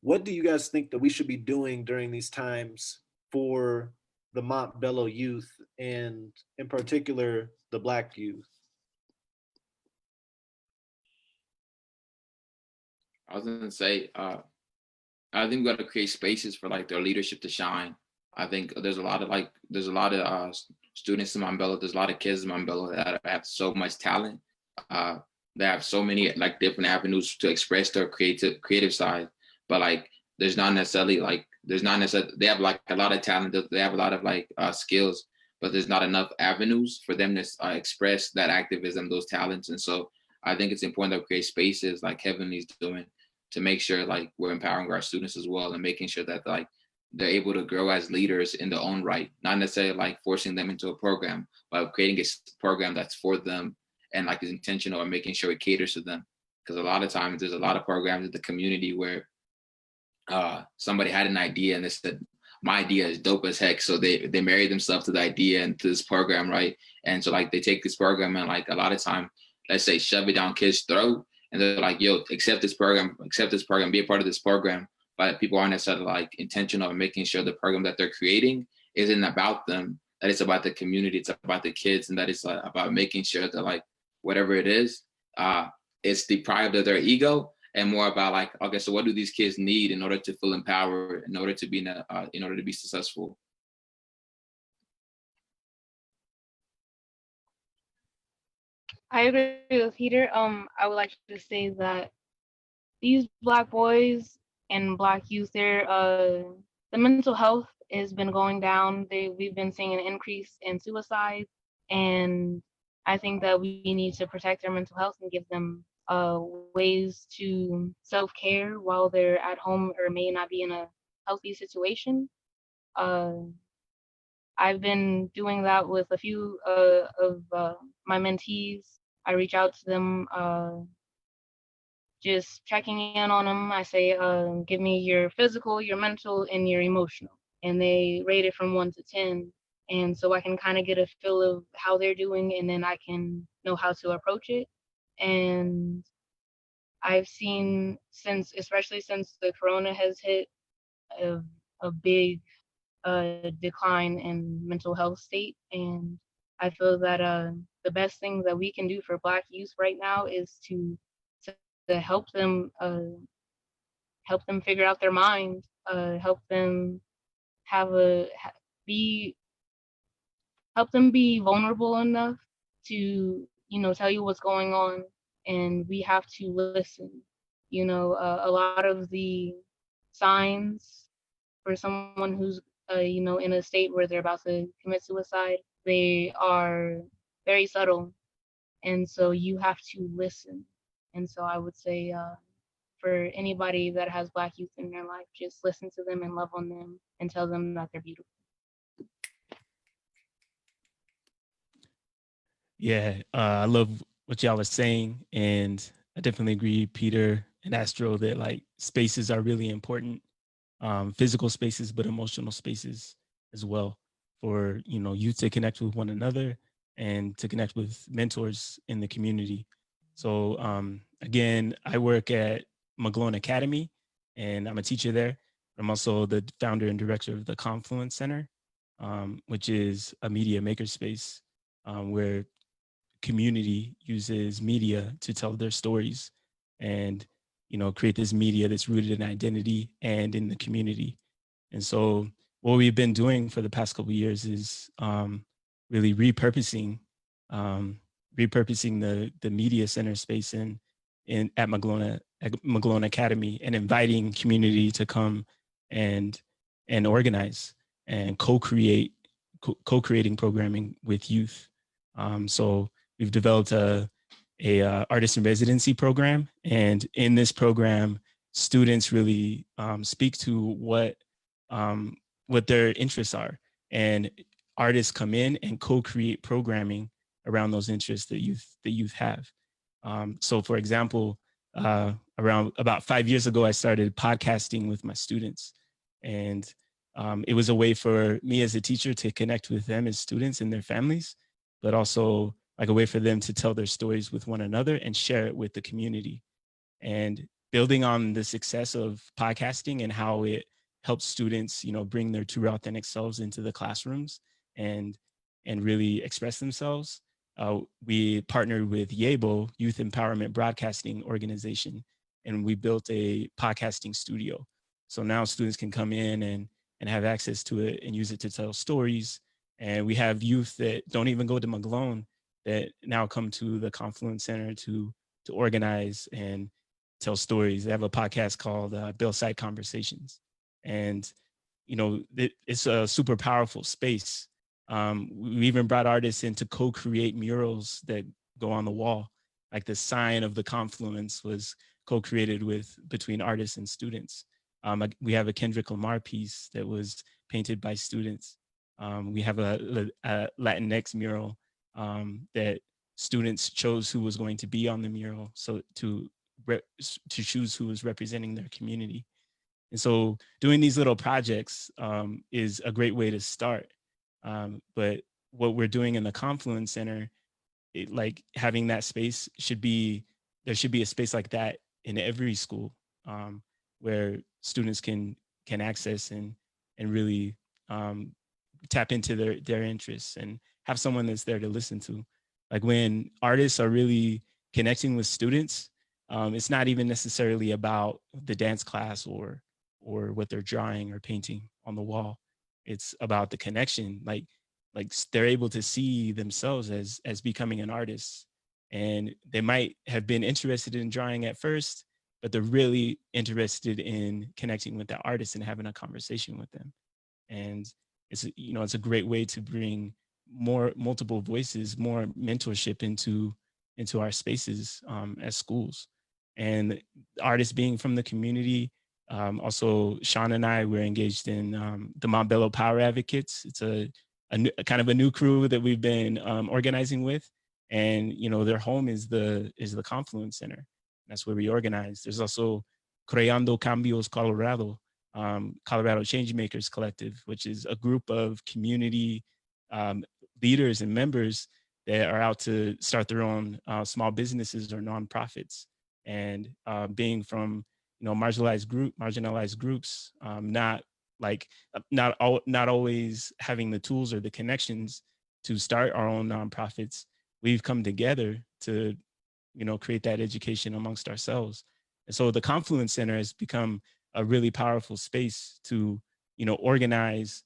Speaker 2: what do you guys think that we should be doing during these times for the Montbello youth, and in particular, the Black youth?
Speaker 5: I was gonna say, I think we got to create spaces for like their leadership to shine. I think there's a lot of students in Montbello. There's a lot of kids in Montbello that have so much talent. They have so many like different avenues to express their creative side, but like they have like a lot of talent. They have a lot of like skills, but there's not enough avenues for them to express that activism, those talents. And so I think it's important to create spaces like Heaven-Leigh's doing, to make sure like we're empowering our students as well, and making sure that like they're able to grow as leaders in their own right, not necessarily like forcing them into a program, but creating a program that's for them and like is intentional, or making sure it caters to them. Because a lot of times there's a lot of programs in the community where somebody had an idea and they said, my idea is dope as heck. So they marry themselves to the idea and to this program, right? And so like they take this program and like a lot of time, let's say shove it down kids' throat, and they're like, yo, accept this program, be a part of this program. But people aren't necessarily like intentional in making sure the program that they're creating isn't about them, that it's about the community, it's about the kids, and that it's about making sure that like whatever it is, it's deprived of their ego, and more about like, okay, so what do these kids need in order to feel empowered, in order to be successful?
Speaker 3: I agree with Peter. I would like to say that these Black boys and Black youth, the mental health has been going down. We've been seeing an increase in suicide, and I think that we need to protect their mental health and give them ways to self-care while they're at home or may not be in a healthy situation. I've been doing that with a few of my mentees. I reach out to them, just checking in on them. I say, give me your physical, your mental, and your emotional. And they rate it from 1 to 10. And so I can kind of get a feel of how they're doing, and then I can know how to approach it. And I've seen especially since the corona has hit, a big decline in mental health state. And I feel that the best thing that we can do for Black youth right now is to help them figure out their mind, help them have a be help them be vulnerable enough to tell you what's going on, and we have to listen. A lot of the signs for someone who's in a state where they're about to commit suicide, they are very subtle, and so you have to listen. And so I would say, for anybody that has Black youth in their life, just listen to them and love on them and tell them that they're beautiful.
Speaker 4: Yeah, I love what y'all are saying, and I definitely agree, Peter and Astro, that like spaces are really important, physical spaces, but emotional spaces as well, for youth to connect with one another and to connect with mentors in the community. So again, I work at McGlone Academy, and I'm a teacher there. I'm also the founder and director of the Confluence Center, which is a media makerspace where community uses media to tell their stories and create this media that's rooted in identity and in the community. And so what we've been doing for the past couple of years is really repurposing the media center space at McGlone Academy, and inviting community to come and organize and co-creating programming with youth. So we've developed a artist in residency program, and in this program, students really speak to what their interests are, and artists come in and co-create programming around those interests that youth have. So, for example, around about 5 years ago, I started podcasting with my students, and it was a way for me as a teacher to connect with them as students and their families, but also like a way for them to tell their stories with one another and share it with the community. And building on the success of podcasting and how it helps students, bring their true authentic selves into the classrooms and really express themselves, we partnered with YABO, Youth Empowerment Broadcasting Organization, and we built a podcasting studio. So now students can come in and have access to it and use it to tell stories. And we have youth that don't even go to McGlone that now come to the Confluence Center to organize and tell stories. They have a podcast called Billside Conversations. And, it's a super powerful space. We even brought artists in to co-create murals that go on the wall. Like the sign of the Confluence was co-created between artists and students. We have a Kendrick Lamar piece that was painted by students. We have a Latinx mural that students chose who was going to be on the mural, so to choose who was representing their community. And so doing these little projects is a great way to start. But what we're doing in the Confluence Center, like having that space there should be a space like that in every school, where students can access and really tap into their interests and have someone that's there to listen to. Like when artists are really connecting with students, it's not even necessarily about the dance class or what they're drawing or painting on the wall. It's about the connection. Like they're able to see themselves as becoming an artist, and they might have been interested in drawing at first, but they're really interested in connecting with that artist and having a conversation with them. And it's a great way to bring more multiple voices, more mentorship into our spaces as schools. And artists being from the community. Also, Shaun and I were engaged in the Montbello Power Advocates. It's a kind of a new crew that we've been organizing with, and their home is the Confluence Center. That's where we organize. There's also Creando Cambios Colorado, Colorado Changemakers Collective, which is a group of community leaders and members that are out to start their own small businesses or nonprofits. And being from, marginalized groups, not always having the tools or the connections to start our own nonprofits, we've come together to, create that education amongst ourselves. And so the Confluence Center has become a really powerful space to, organize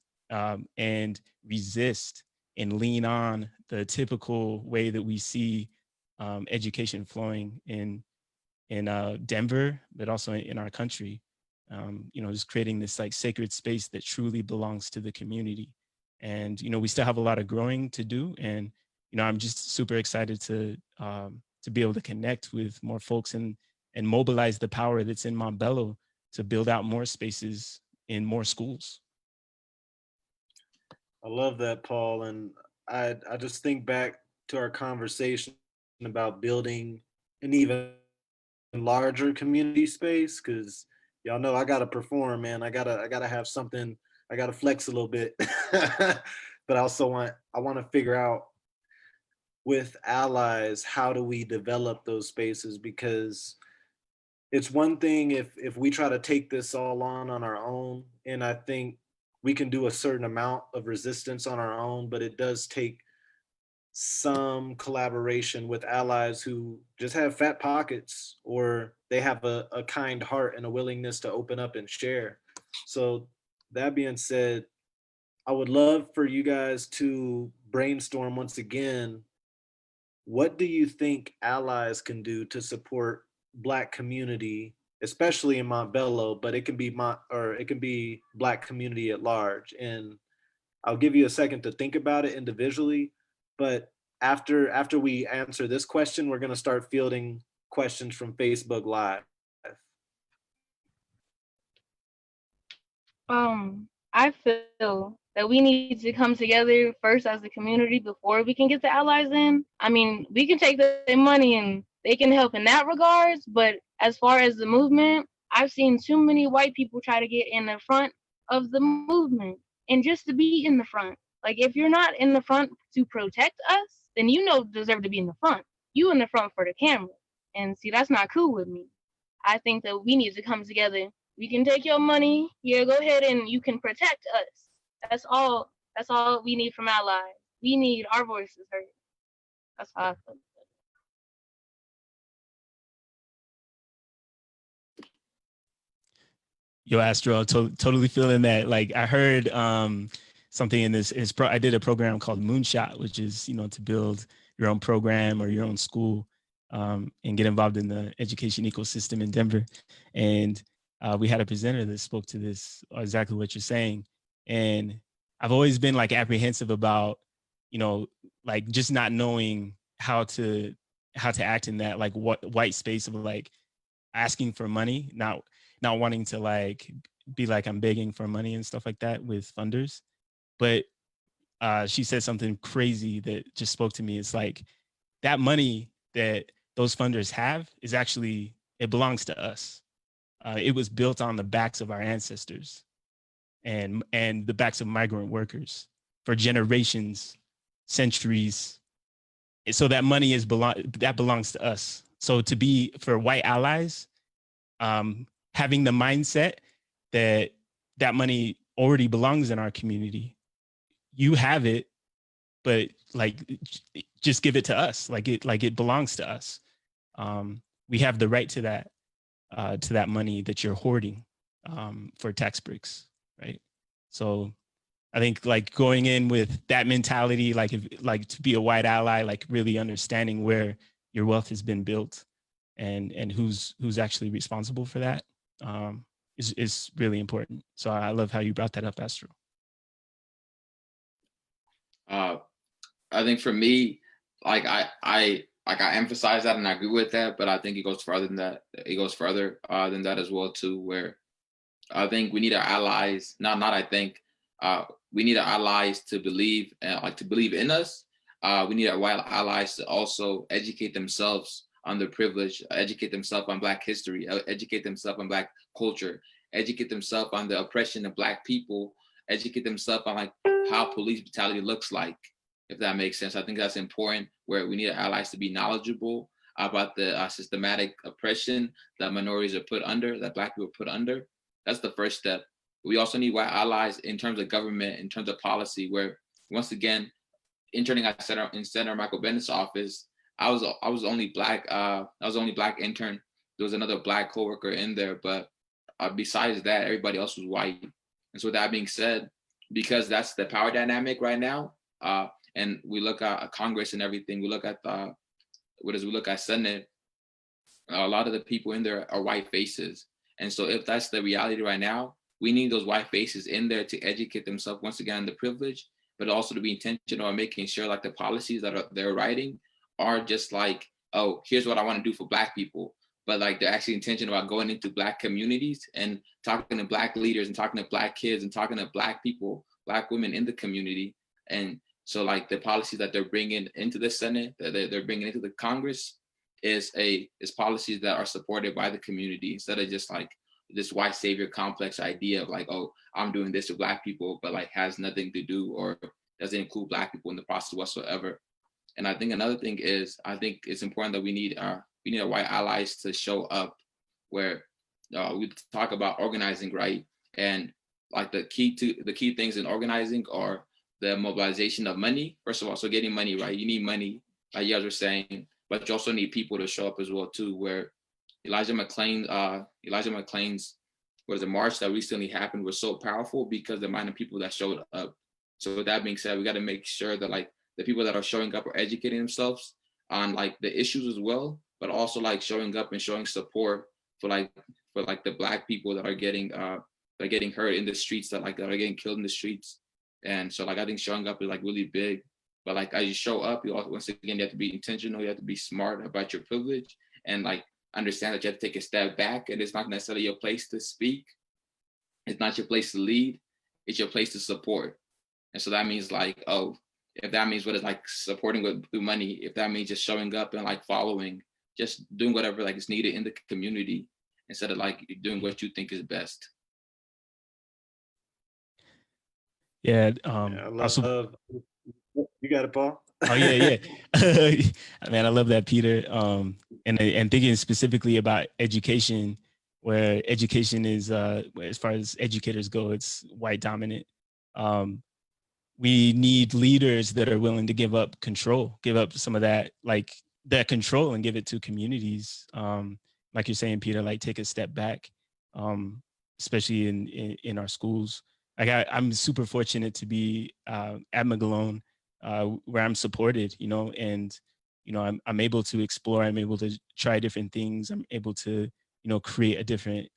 Speaker 4: and resist and lean on the typical way that we see education flowing in Denver, but also in our country. Just creating this like sacred space that truly belongs to the community. And we still have a lot of growing to do. And I'm just super excited to be able to connect with more folks and mobilize the power that's in Montbello to build out more spaces in more schools.
Speaker 2: I love that, Paul. And I just think back to our conversation about building an even larger community space, because y'all know I gotta perform, man. I gotta have something. I gotta flex a little bit, but I want to figure out with allies, how do we develop those spaces? Because it's one thing if we try to take this all on our own, and I think we can do a certain amount of resistance on our own, but it does take some collaboration with allies who just have fat pockets, or they have a kind heart and a willingness to open up and share. So that being said, I would love for you guys to brainstorm once again. What do you think allies can do to support Black community, especially in Montbello, but it can be Black community at large? And I'll give you a second to think about it individually, but after we answer this question, we're going to start fielding questions from Facebook Live.
Speaker 3: I feel that we need to come together first as a community before we can get the allies in. I mean, we can take their money and they can help in that regards, but as far as the movement, I've seen too many white people try to get in the front of the movement, and just to be in the front. Like, if you're not in the front to protect us, then you deserve to be in the front. You in the front for the camera. And see, that's not cool with me. I think that we need to come together. We can take your money. Yeah, go ahead and you can protect us. That's all. That's all we need from allies. We need our voices heard. That's how I feel.
Speaker 4: Yo, Astro, totally feeling that. Like, I heard something in this. I did a program called Moonshot, which is to build your own program or your own school, and get involved in the education ecosystem in Denver. And we had a presenter that spoke to this, exactly what you're saying. And I've always been like apprehensive about, like just not knowing how to act in that like white space of like asking for money, not wanting to like be like I'm begging for money and stuff like that with funders. But she said something crazy that just spoke to me. It's like that money that those funders have is actually, it belongs to us. It was built on the backs of our ancestors and the backs of migrant workers for generations, centuries. So that money that belongs to us. So for white allies, having the mindset that money already belongs in our community, you have it, but like just give it to us, like it belongs to us. We have the right to that money that you're hoarding for tax breaks, right? So I think like going in with that mentality, like to be a white ally, like really understanding where your wealth has been built and who's actually responsible for that is really important. So I love how you brought that up, Astro.
Speaker 5: I think for me, like I emphasize that and I agree with that, but I think it goes further than that. It goes further than that as well too, where I think we need our allies. We need our allies to believe in us. We need our white allies to also educate themselves on their privilege, educate themselves on Black history, educate themselves on Black culture, educate themselves on the oppression of Black people, educate themselves on like how police brutality looks like, if that makes sense. I think that's important, where we need our allies to be knowledgeable about the systematic oppression that minorities are put under, that Black people are put under. That's the first step. We also need white allies in terms of government, in terms of policy, where once again, interning at Senator Michael Bennett's office, I was only Black. I was the only Black intern. There was another Black coworker in there, but besides that, everybody else was white. And so with that being said, because that's the power dynamic right now, and we look at Congress and everything, we look at we look at Senate, a lot of the people in there are white faces. And so if that's the reality right now, we need those white faces in there to educate themselves once again on the privilege, but also to be intentional on making sure like the policies that they're writing are just like, oh, here's what I want to do for Black people. But like they're actually intentional about going into Black communities and talking to Black leaders and talking to Black kids and talking to Black people, Black women in the community. And so like the policies that they're bringing into the Senate, that they're bringing into the Congress is policies that are supported by the community, instead of just like this white savior complex idea of like, oh, I'm doing this to Black people, but like has nothing to do or doesn't include Black people in the process whatsoever. And I think another thing is, I think it's important that we need our white allies to show up, where we talk about organizing, right? And like the key things in organizing are the mobilization of money, first of all. So getting money, right? You need money, like you guys were saying, but you also need people to show up as well too, where Elijah McClain's was a march that recently happened was so powerful because the amount of people that showed up. So with that being said, we got to make sure that like the people that are showing up are educating themselves on like the issues as well, but also like showing up and showing support for the Black people that are getting hurt in the streets, that are getting killed in the streets. And so like I think showing up is like really big. But like as you show up, you also, once again, you have to be intentional, you have to be smart about your privilege, and like understand that you have to take a step back, and it's not necessarily your place to speak. It's not your place to lead, it's your place to support. And so that means like, oh, if that means what is like supporting through money, if that means just showing up and like following, just doing whatever like is needed in the community instead of like doing what you think is best.
Speaker 4: Yeah.
Speaker 2: I love. You got it, Paul.
Speaker 4: Oh yeah. Man, I love that, Peter. And thinking specifically about education, where education is, as far as educators go, it's white dominant. We need leaders that are willing to give up control, give up some of that, like that control, and give it to communities. Like you're saying, Peter, like take a step back, especially in our schools. Like I'm super fortunate to be at Magallone, where I'm supported, and I'm able to explore. I'm able to try different things. I'm able to create a different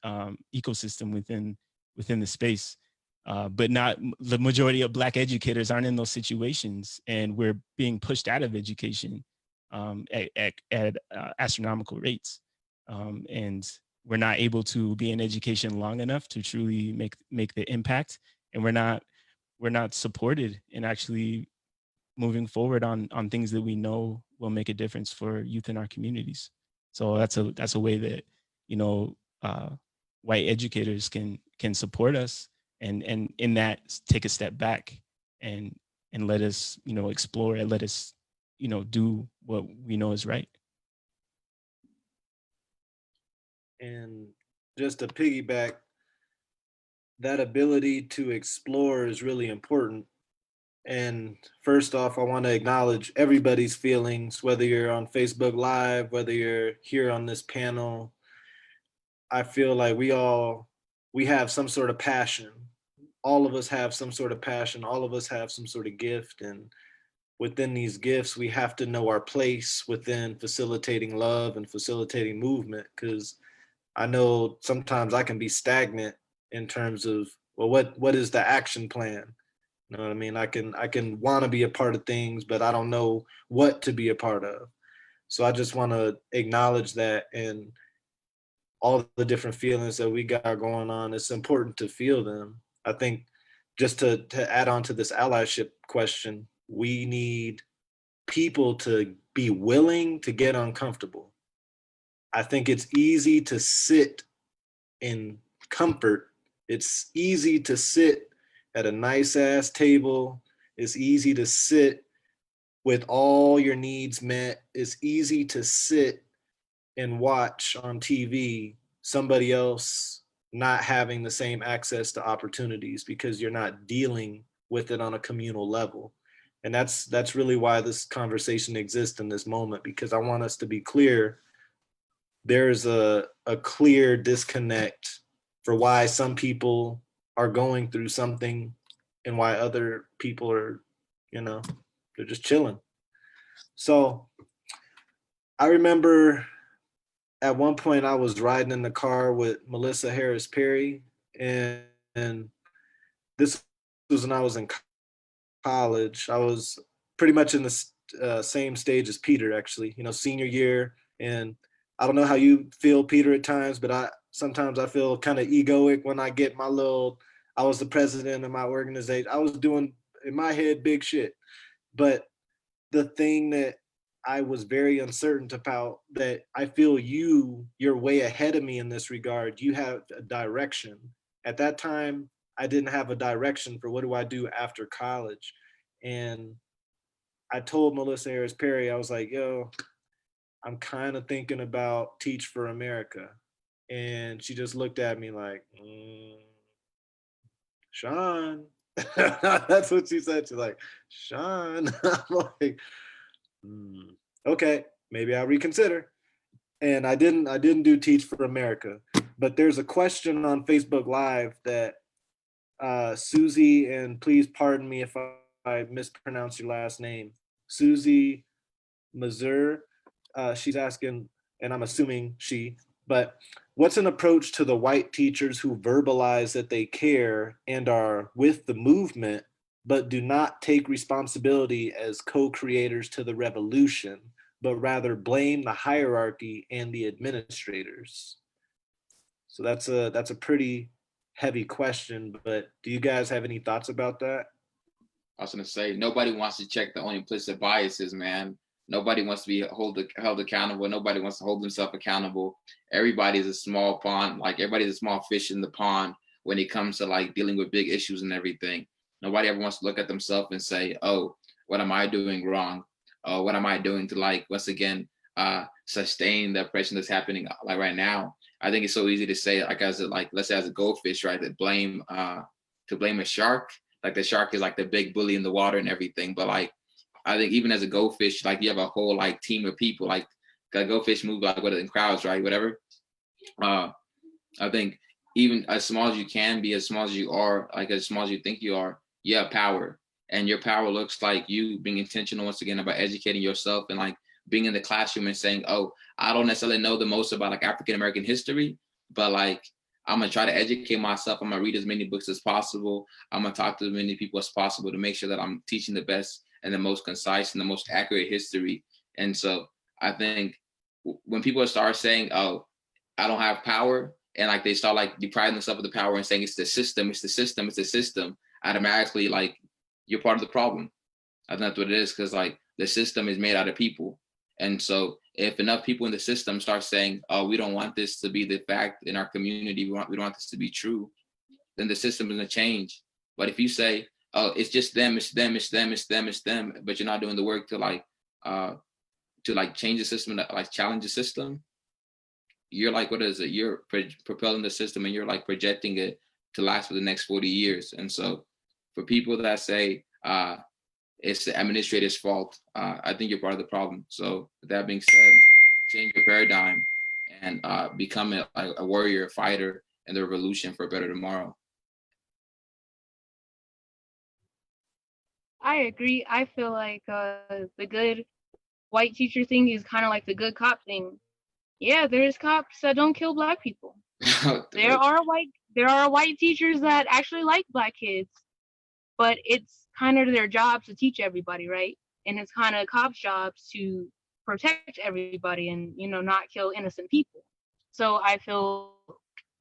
Speaker 4: ecosystem within the space. But not the majority of Black educators aren't in those situations, and we're being pushed out of education at astronomical rates, and we're not able to be in education long enough to truly make the impact, and we're not supported in actually moving forward on things that we know will make a difference for youth in our communities. So that's a way that white educators can support us, and in that take a step back and let us explore, and let us do what we know is right.
Speaker 2: And just to piggyback, that ability to explore is really important. And first off, I want to acknowledge everybody's feelings, whether you're on Facebook Live, whether you're here on this panel. I feel like we have some sort of passion. All of us have some sort of passion. All of us have some sort of gift. And within these gifts, we have to know our place within facilitating love and facilitating movement. Because I know sometimes I can be stagnant in terms of, well, what is the action plan? You know what I mean? I can want to be a part of things, but I don't know what to be a part of. So I just want to acknowledge that, and all the different feelings that we got going on, it's important to feel them. I think just to add on to this allyship question, we need people to be willing to get uncomfortable. I think it's easy to sit in comfort. It's easy to sit at a nice ass table. It's easy to sit with all your needs met. It's easy to sit and watch on TV somebody else not having the same access to opportunities because you're not dealing with it on a communal level. And that's really why this conversation exists in this moment, because I want us to be clear. There's a clear disconnect for why some people are going through something and why other people are, they're just chilling. So I remember at one point I was riding in the car with Melissa Harris Perry, and this was when I was in college. I was pretty much in the same stage as Peter, actually, senior year. And I don't know how you feel, Peter, at times, but sometimes I feel kind of egoic when I get I was the president of my organization. I was doing, in my head, big shit. But the thing that I was very uncertain about, that I feel you're way ahead of me in this regard. You have a direction. At that time, I didn't have a direction for what do I do after college. And I told Melissa Harris Perry, I was like, yo, I'm kind of thinking about Teach for America. And she just looked at me like, Shaun. That's what she said. She's like, Shaun. I'm like, okay, maybe I'll reconsider. And I didn't do Teach for America. But there's a question on Facebook Live that Susie, and please pardon me if I mispronounce your last name, Susie Mazur. She's asking, and I'm assuming but what's an approach to the white teachers who verbalize that they care and are with the movement, but do not take responsibility as co-creators to the revolution, but rather blame the hierarchy and the administrators? So that's a pretty heavy question, but do you guys have any thoughts about that?
Speaker 5: I was gonna say, nobody wants to check their own implicit biases, man. Nobody wants to be held accountable. Nobody wants to hold themselves accountable. Everybody's a small pond, like everybody's a small fish in the pond when it comes to like dealing with big issues and everything. Nobody ever wants to look at themselves and say, oh, what am I doing wrong? Oh, what am I doing to like, once again, sustain the oppression that's happening like right now? I think it's so easy to say, like, let's say as a goldfish, right, to blame a shark. Like the shark is like the big bully in the water and everything. But like, I think even as a goldfish, like you have a whole like team of people, like a goldfish move like in crowds, right? Whatever. I think even as small as you can be, as small as you are, like as small as you think you are, you have power. And your power looks like you being intentional once again about educating yourself and like being in the classroom and saying, oh, I don't necessarily know the most about like African American history, but like I'm gonna try to educate myself. I'm gonna read as many books as possible. I'm gonna talk to as many people as possible to make sure that I'm teaching the best and the most concise and the most accurate history. And so I think when people start saying, oh, I don't have power, and like they start like depriving themselves of the power and saying it's the system, it's the system, it's the system, automatically like you're part of the problem. I think that's what it is, because like the system is made out of people. And so if enough people in the system start saying, oh, we don't want this to be the fact in our community, we don't want this to be true, then the system is gonna change. But if you say, oh, it's just them, it's them, it's them, it's them, it's them, but you're not doing the work to like change the system, like challenge the system, you're like, what is it? You're propelling the system and you're like projecting it to last for the next 40 years. And so for people that say it's the administrator's fault, I think you're part of the problem. So with that being said, change your paradigm and become a warrior, a fighter in the revolution for a better tomorrow.
Speaker 3: I agree. I feel like the good white teacher thing is kind of like the good cop thing. Yeah, there's cops that don't kill Black people. There are white teachers that actually like Black kids, but it's kind of their job to teach everybody, right? And it's kind of cops' jobs to protect everybody and not kill innocent people. So I feel,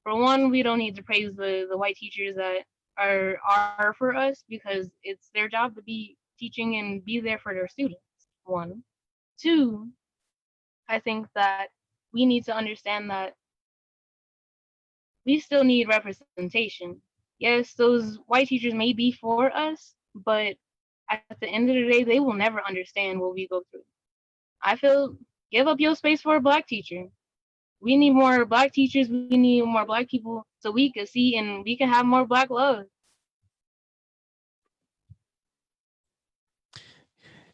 Speaker 3: for one, we don't need to praise the white teachers that are for us, because it's their job to be teaching and be there for their students. One. Two, I think that we need to understand that we still need representation. Yes, those white teachers may be for us, but at the end of the day, they will never understand what we go through. I feel, give up your space for a Black teacher. We need more Black teachers. We need more Black people so we can see and we can have more Black love.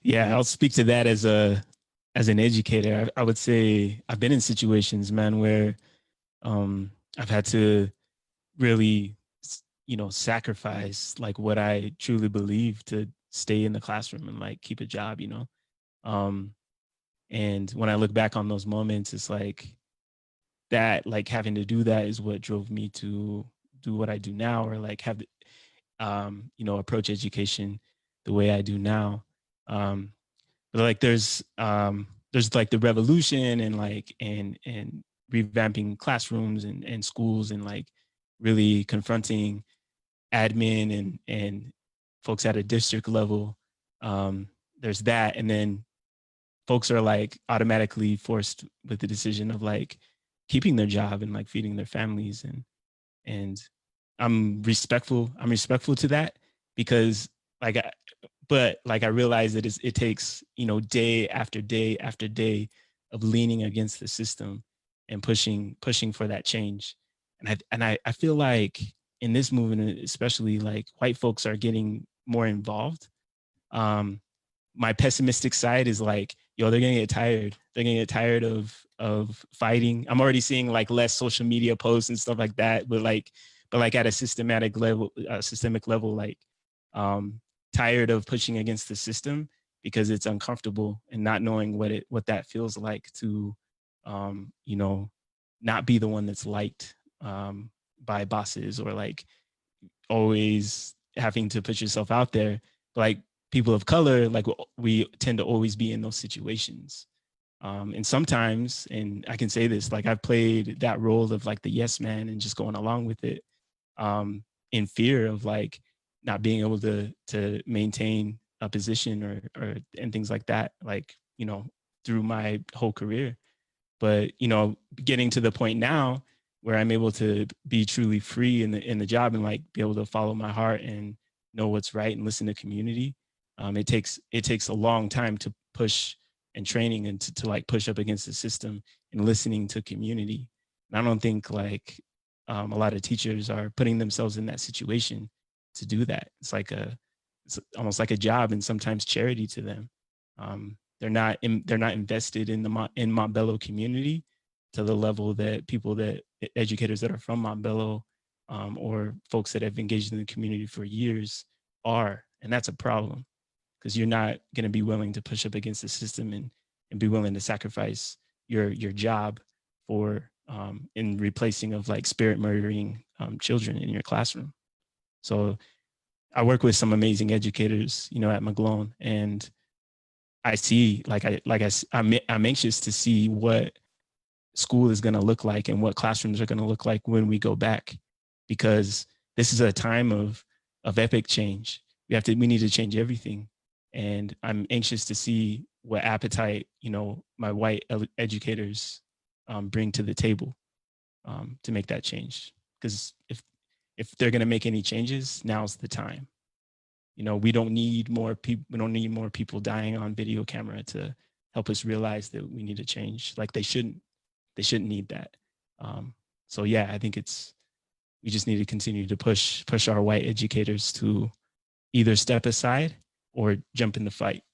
Speaker 4: Yeah, I'll speak to that as an educator. I would say I've been in situations, man, where I've had to really, sacrifice like what I truly believe to stay in the classroom and like keep a job, and when I look back on those moments, it's like that, like having to do that is what drove me to do what I do now, or like have, approach education the way I do now. But like there's like the revolution and like and revamping classrooms and schools and like really confronting admin and folks at a district level. There's that, and then folks are like automatically forced with the decision of like keeping their job and like feeding their families, and I'm respectful to that, because like but like I realize that it takes day after day after day of leaning against the system and pushing for that change. And I feel like in this movement especially, like white folks are getting more involved. My pessimistic side is like, yo, they're gonna get tired. They're gonna get tired of fighting. I'm already seeing like less social media posts and stuff like that, but like at a systemic level, like tired of pushing against the system because it's uncomfortable and not knowing what that feels like to not be the one that's liked by bosses, or like always having to put yourself out there. But like people of color, like we tend to always be in those situations. And sometimes, and I can say this, like I've played that role of like the yes man and just going along with it, in fear of like not being able to maintain a position or and things like that, like through my whole career. But getting to the point now where I'm able to be truly free in the job and like be able to follow my heart and know what's right and listen to community. It takes a long time to push and training and to like push up against the system and listening to community. And I don't think like a lot of teachers are putting themselves in that situation to do that. It's almost like a job and sometimes charity to them. They're not invested in in Montbello community to the level that educators that are from Montbello, or folks that have engaged in the community for years are. And that's a problem, because you're not going to be willing to push up against the system and be willing to sacrifice your job for in replacing of like spirit murdering children in your classroom. So I work with some amazing educators, at McGlone, and I see I'm anxious to see what school is going to look like and what classrooms are going to look like when we go back, because this is a time of epic change. We need to change everything, and I'm anxious to see what appetite my white educators bring to the table to make that change. Because if they're going to make any changes, now's the time. We don't need more people. We don't need more people dying on video camera to help us realize that we need to change. Like they shouldn't need that. So yeah, I think we just need to continue to push our white educators to either step aside or jump in the fight.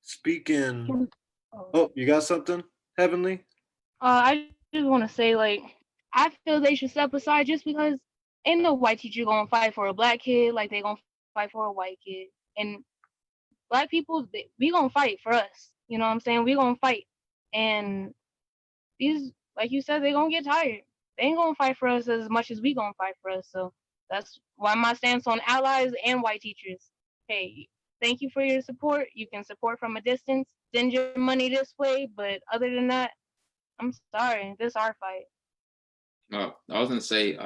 Speaker 2: Speaking. Oh, you got something, Heaven-Leigh?
Speaker 3: I just want to say, like, I feel they should step aside just because ain't no white teacher gonna fight for a Black kid like they gonna fight for a white kid. And Black people, we gonna fight for us. You know what I'm saying? We gonna fight. And these, like you said, they gonna get tired. They ain't gonna fight for us as much as we gonna fight for us. So that's why my stance on allies and white teachers. Hey, thank you for your support. You can support from a distance. Send your money this way. But other than that, I'm sorry. This is our fight.
Speaker 5: I was gonna say,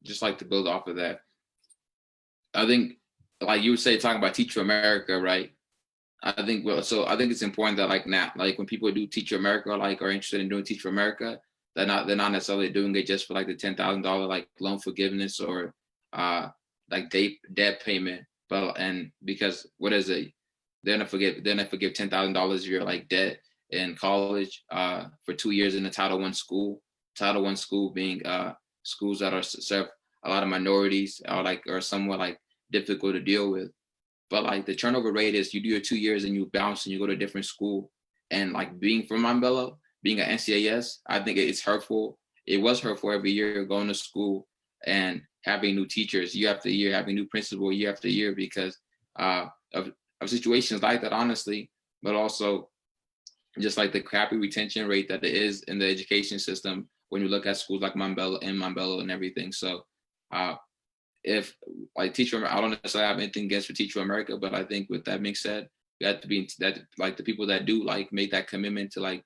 Speaker 5: just like to build off of that. I think, like you would say, talking about Teach for America, right? I think it's important that like now, like when people do Teach for America, like are interested in doing Teach for America, they're not necessarily doing it just for like the $10,000 like loan forgiveness or like debt payment, but and because what is it? They're gonna forgive $10,000 of your like debt, in college for 2 years in a Title I school. Title I school being schools that are serve a lot of minorities or somewhat like difficult to deal with. But like the turnover rate is you do your 2 years and you bounce and you go to a different school. And like being from Montbello, being at NCAS, I think it's hurtful. It was hurtful every year going to school and having new teachers year after year, having new principal year after year because of situations like that, honestly, but also just like the crappy retention rate that it is in the education system when you look at schools like Montbello and everything. So if like Teacher, I don't necessarily have anything against for Teacher America, but I think with that being said, you have to be that like the people that do like make that commitment to like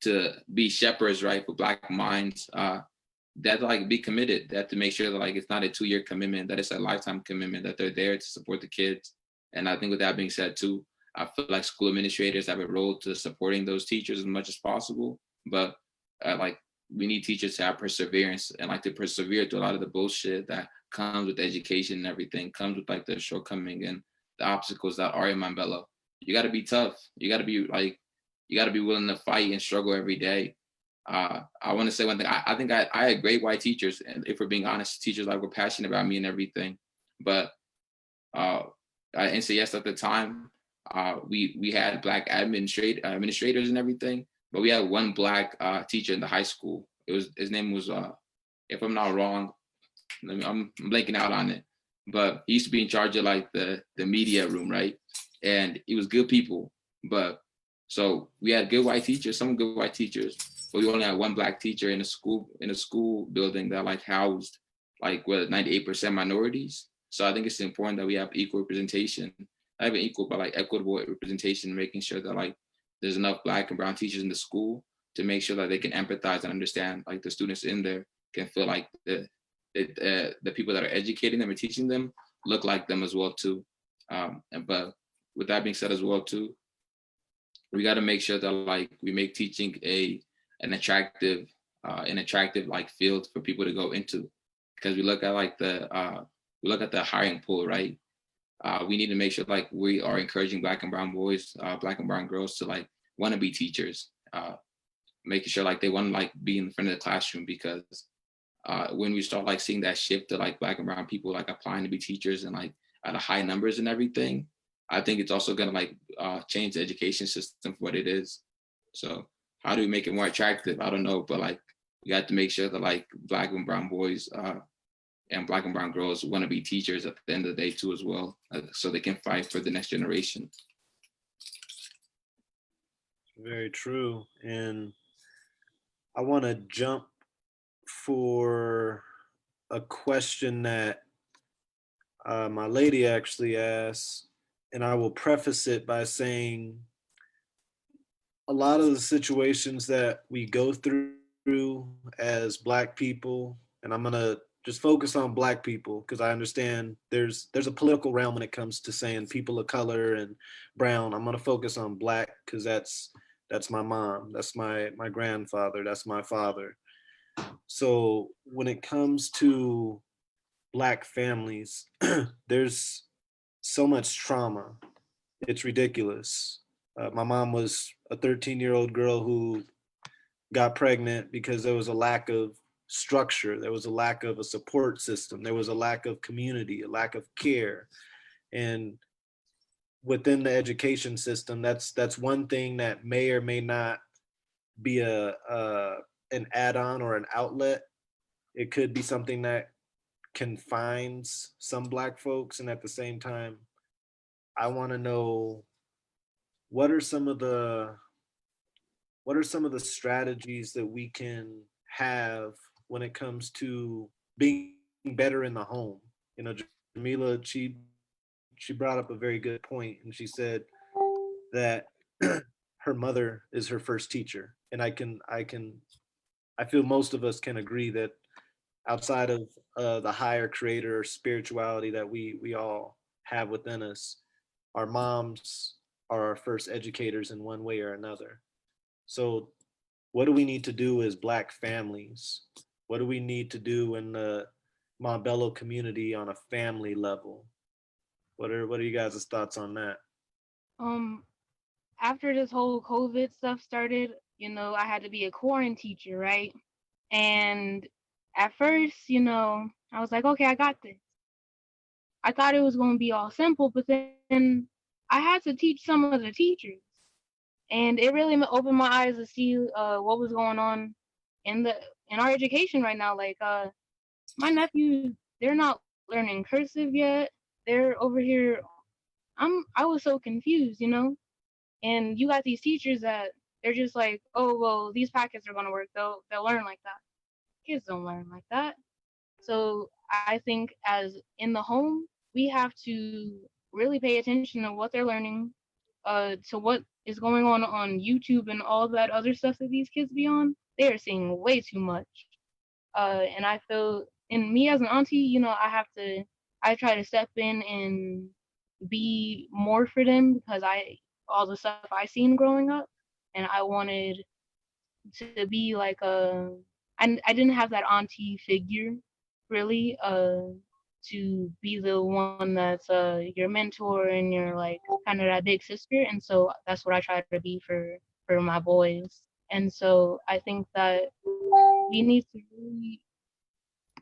Speaker 5: to be shepherds, right, for Black minds, that like be committed, that to make sure that like it's not a 2-year commitment, that it's a lifetime commitment, that they're there to support the kids. And I think with that being said too, I feel like school administrators have a role to supporting those teachers as much as possible, but like we need teachers to have perseverance and like to persevere through a lot of the bullshit that comes with education and everything, comes with like the shortcoming and the obstacles that are in Montbello. You got to be tough. You got to be like, you got to be willing to fight and struggle every day. I want to say one thing. I think I had great white teachers, and if we're being honest, teachers like were passionate about me and everything. But at NCS at the time, we had Black administrators and everything, but we had one Black teacher in the high school. His name was, if I'm not wrong, I'm blanking out on it, but he used to be in charge of like the media room, right? And he was good people, but so we had good white teachers, some good white teachers, but we only had one Black teacher in a school building that like housed like 98% minorities. So I think it's important that we have equal representation, not even equal, but like equitable representation, making sure that like there's enough Black and brown teachers in the school to make sure that they can empathize and understand, like the students in there can feel like the people that are educating them and teaching them look like them as well too. But with that being said as well too, we got to make sure that like we make teaching an attractive like field for people to go into, because we look at like the hiring pool, right? We need to make sure like we are encouraging Black and brown boys, Black and brown girls to like want to be teachers, making sure like they want to like be in front of the classroom, because when we start like seeing that shift to like Black and brown people like applying to be teachers and like at a high numbers and everything, I think it's also gonna like change the education system for what it is. So how do we make it more attractive? I don't know, but like we got to make sure that like Black and brown boys and Black and brown girls want to be teachers at the end of the day too as well, so they can fight for the next generation.
Speaker 2: Very true. And I want to jump for a question that my lady actually asked, and I will preface it by saying a lot of the situations that we go through as Black people, and I'm gonna just focus on Black people because I understand there's a political realm when it comes to saying people of color and brown. I'm gonna focus on Black because that's my mom, that's my grandfather, that's my father. So when it comes to Black families, there's so much trauma. It's ridiculous. My mom was a 13-year-old girl who got pregnant because there was a lack of structure. There was a lack of a support system. There was a lack of community, a lack of care. And within the education system, that's one thing that may or may not be an add-on or an outlet. It could be something that confines some Black folks, and at the same time, I want to know what are some of the strategies that we can have when it comes to being better in the home. You know, Jamila, she brought up a very good point, and she said that her mother is her first teacher, and I feel most of us can agree that outside of the higher creator or spirituality that we all have within us, our moms are our first educators in one way or another. So what do we need to do as Black families? What do we need to do in the Montbello community on a family level? What are you guys' thoughts on that?
Speaker 3: after this whole COVID stuff started, I had to be a quarantine teacher, right? And at first, I was like, okay, I got this. I thought it was going to be all simple, but then I had to teach some of the teachers, and it really opened my eyes to see what was going on in the in our education right now. Like my nephews, they're not learning cursive yet. They're over here. I was so confused. And you got these teachers that they're just like, oh well, these packets are gonna work. They'll learn like that. Kids don't learn like that. So I think as in the home, we have to really pay attention to what they're learning, to what is going on YouTube and all that other stuff that these kids be on. They are seeing way too much. And I feel, and me as an auntie, I try to step in and be more for them because all the stuff I seen growing up, and I wanted to be like I didn't have that auntie figure really to be the one that's your mentor and you're like kind of that big sister, and so that's what I try to be for my boys. And so I think that we need to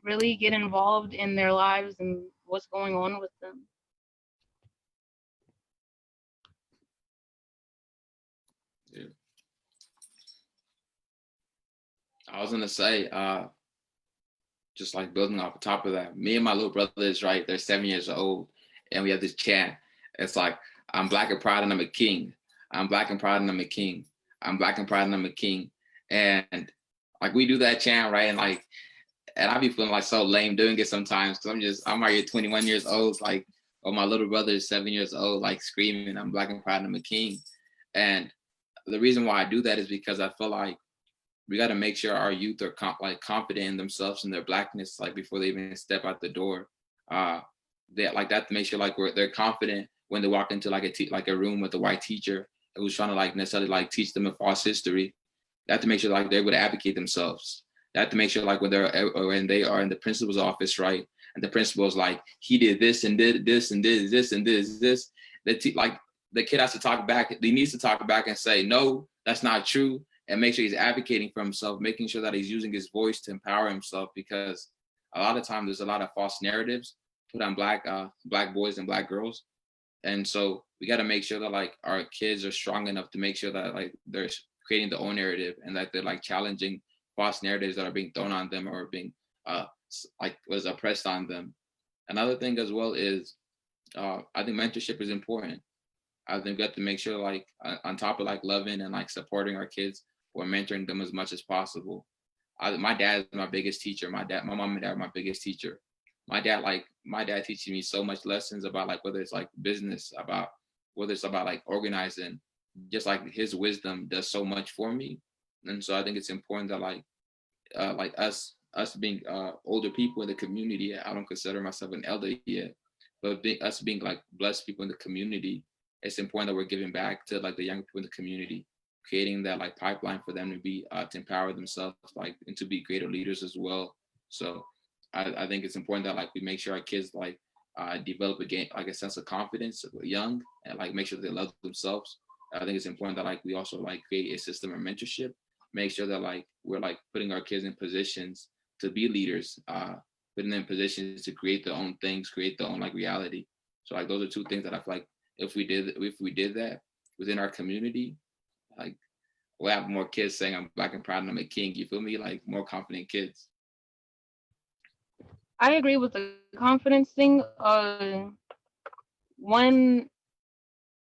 Speaker 3: really get involved in their lives and what's going on with them.
Speaker 5: Yeah. I was gonna say, just like building off the top of that, me and my little brother is right. They're 7 years old, and we have this chant. It's like, I'm black and proud and I'm a king. I'm black and proud and I'm a king. I'm black and proud and I'm a king. And like we do that chant, right? And I be feeling like so lame doing it sometimes because I'm already 21 years old, like, or my little brother is 7 years old, like screaming, I'm black and proud and I'm a king. And the reason why I do that is because I feel like we got to make sure our youth are confident in themselves and their blackness, like before they even step out the door. They like that to make sure like they're confident when they walk into like a room with a white teacher who's trying to like necessarily like teach them a false history. They have to make sure like they're able to advocate themselves. They have to make sure like when they are in the principal's office, right? And the principal's like, he did this and did this and did this and this. Like the kid has to talk back. He needs to talk back and say, no, that's not true. And make sure he's advocating for himself, making sure that he's using his voice to empower himself, because a lot of times there's a lot of false narratives put on black boys and black girls. And so we got to make sure that like our kids are strong enough to make sure that like they're creating their own narrative and that they're like challenging false narratives that are being thrown on them or being like was oppressed on them. Another thing as well is I think mentorship is important. I think we have to make sure like on top of like loving and like supporting our kids, we're mentoring them as much as possible. My dad is my biggest teacher. My mom and dad are my biggest teacher. My dad teaches me so much lessons about like whether it's like business, about whether it's about like organizing, just like his wisdom does so much for me. And so I think it's important that like us being older people in the community, I don't consider myself an elder yet, but us being like blessed people in the community, it's important that we're giving back to like the young people in the community, creating that like pipeline for them to be to empower themselves, like, and to be greater leaders as well. So I think it's important that like we make sure our kids like develop like a sense of confidence young, and like make sure they love themselves. I think it's important that like we also like create a system of mentorship, make sure that like we're like putting our kids in positions to be leaders, putting them in positions to create their own things, create their own like reality. So like those are two things that I feel like if we did that within our community, like we'll have more kids saying I'm black and proud and I'm a king. You feel me? Like more confident kids.
Speaker 3: I agree with the confidence thing. One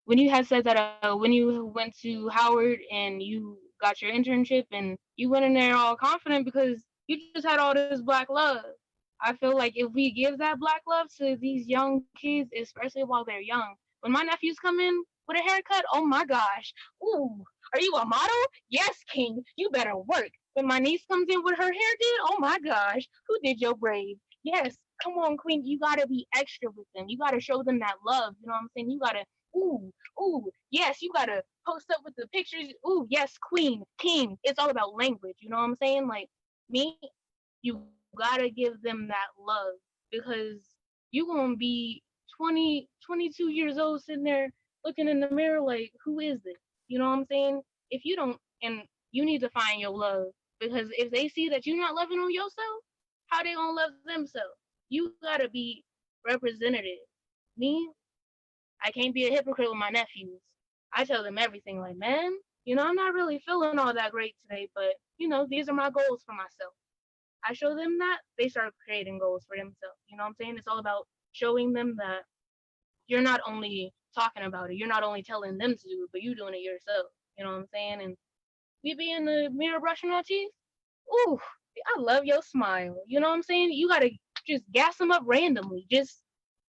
Speaker 3: when you had said that when you went to Howard and you got your internship and you went in there all confident because you just had all this black love. I feel like if we give that black love to these young kids, especially while they're young, when my nephews come in with a haircut, oh my gosh, ooh, are you a model? Yes, King, you better work. When my niece comes in with her hair did, oh my gosh, who did your braid? Yes, come on, Queen, you gotta be extra with them. You gotta show them that love. You know what I'm saying? You gotta, ooh, yes, you gotta post up with the pictures. Ooh, yes, Queen, King. It's all about language. You know what I'm saying? Like me, you gotta give them that love because you gonna be 20, 22 years old sitting there looking in the mirror like, who is this? You know what I'm saying? If you don't, and you need to find your love, because if they see that you're not loving on yourself, how they gonna love themselves? You gotta be representative. Me, I can't be a hypocrite with my nephews. I tell them everything, like, man, I'm not really feeling all that great today, but these are my goals for myself. I show them that, they start creating goals for themselves. You know what I'm saying? It's all about showing them that you're not only talking about it, you're not only telling them to do it, but you doing it yourself. You know what I'm saying? And we be in the mirror brushing our teeth. Ooh, I love your smile. You know what I'm saying? You gotta just gas them up randomly, just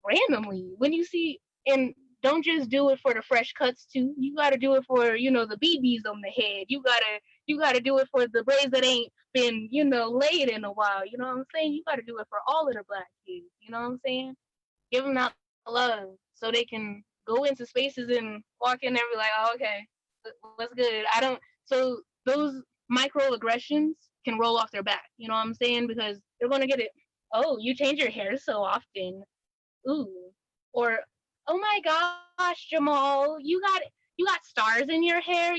Speaker 3: randomly. When you see, and don't just do it for the fresh cuts too. You gotta do it for the BBs on the head. You gotta do it for the braids that ain't been laid in a while. You know what I'm saying? You gotta do it for all of the black kids. You know what I'm saying? Give them that love so they can go into spaces and walk in there and be like, oh, okay, what's good? I don't. So those microaggressions can roll off their back. You know what I'm saying? Because they're gonna get it. Oh, you change your hair so often. Ooh. Or, oh my gosh, Jamal, you got stars in your hair.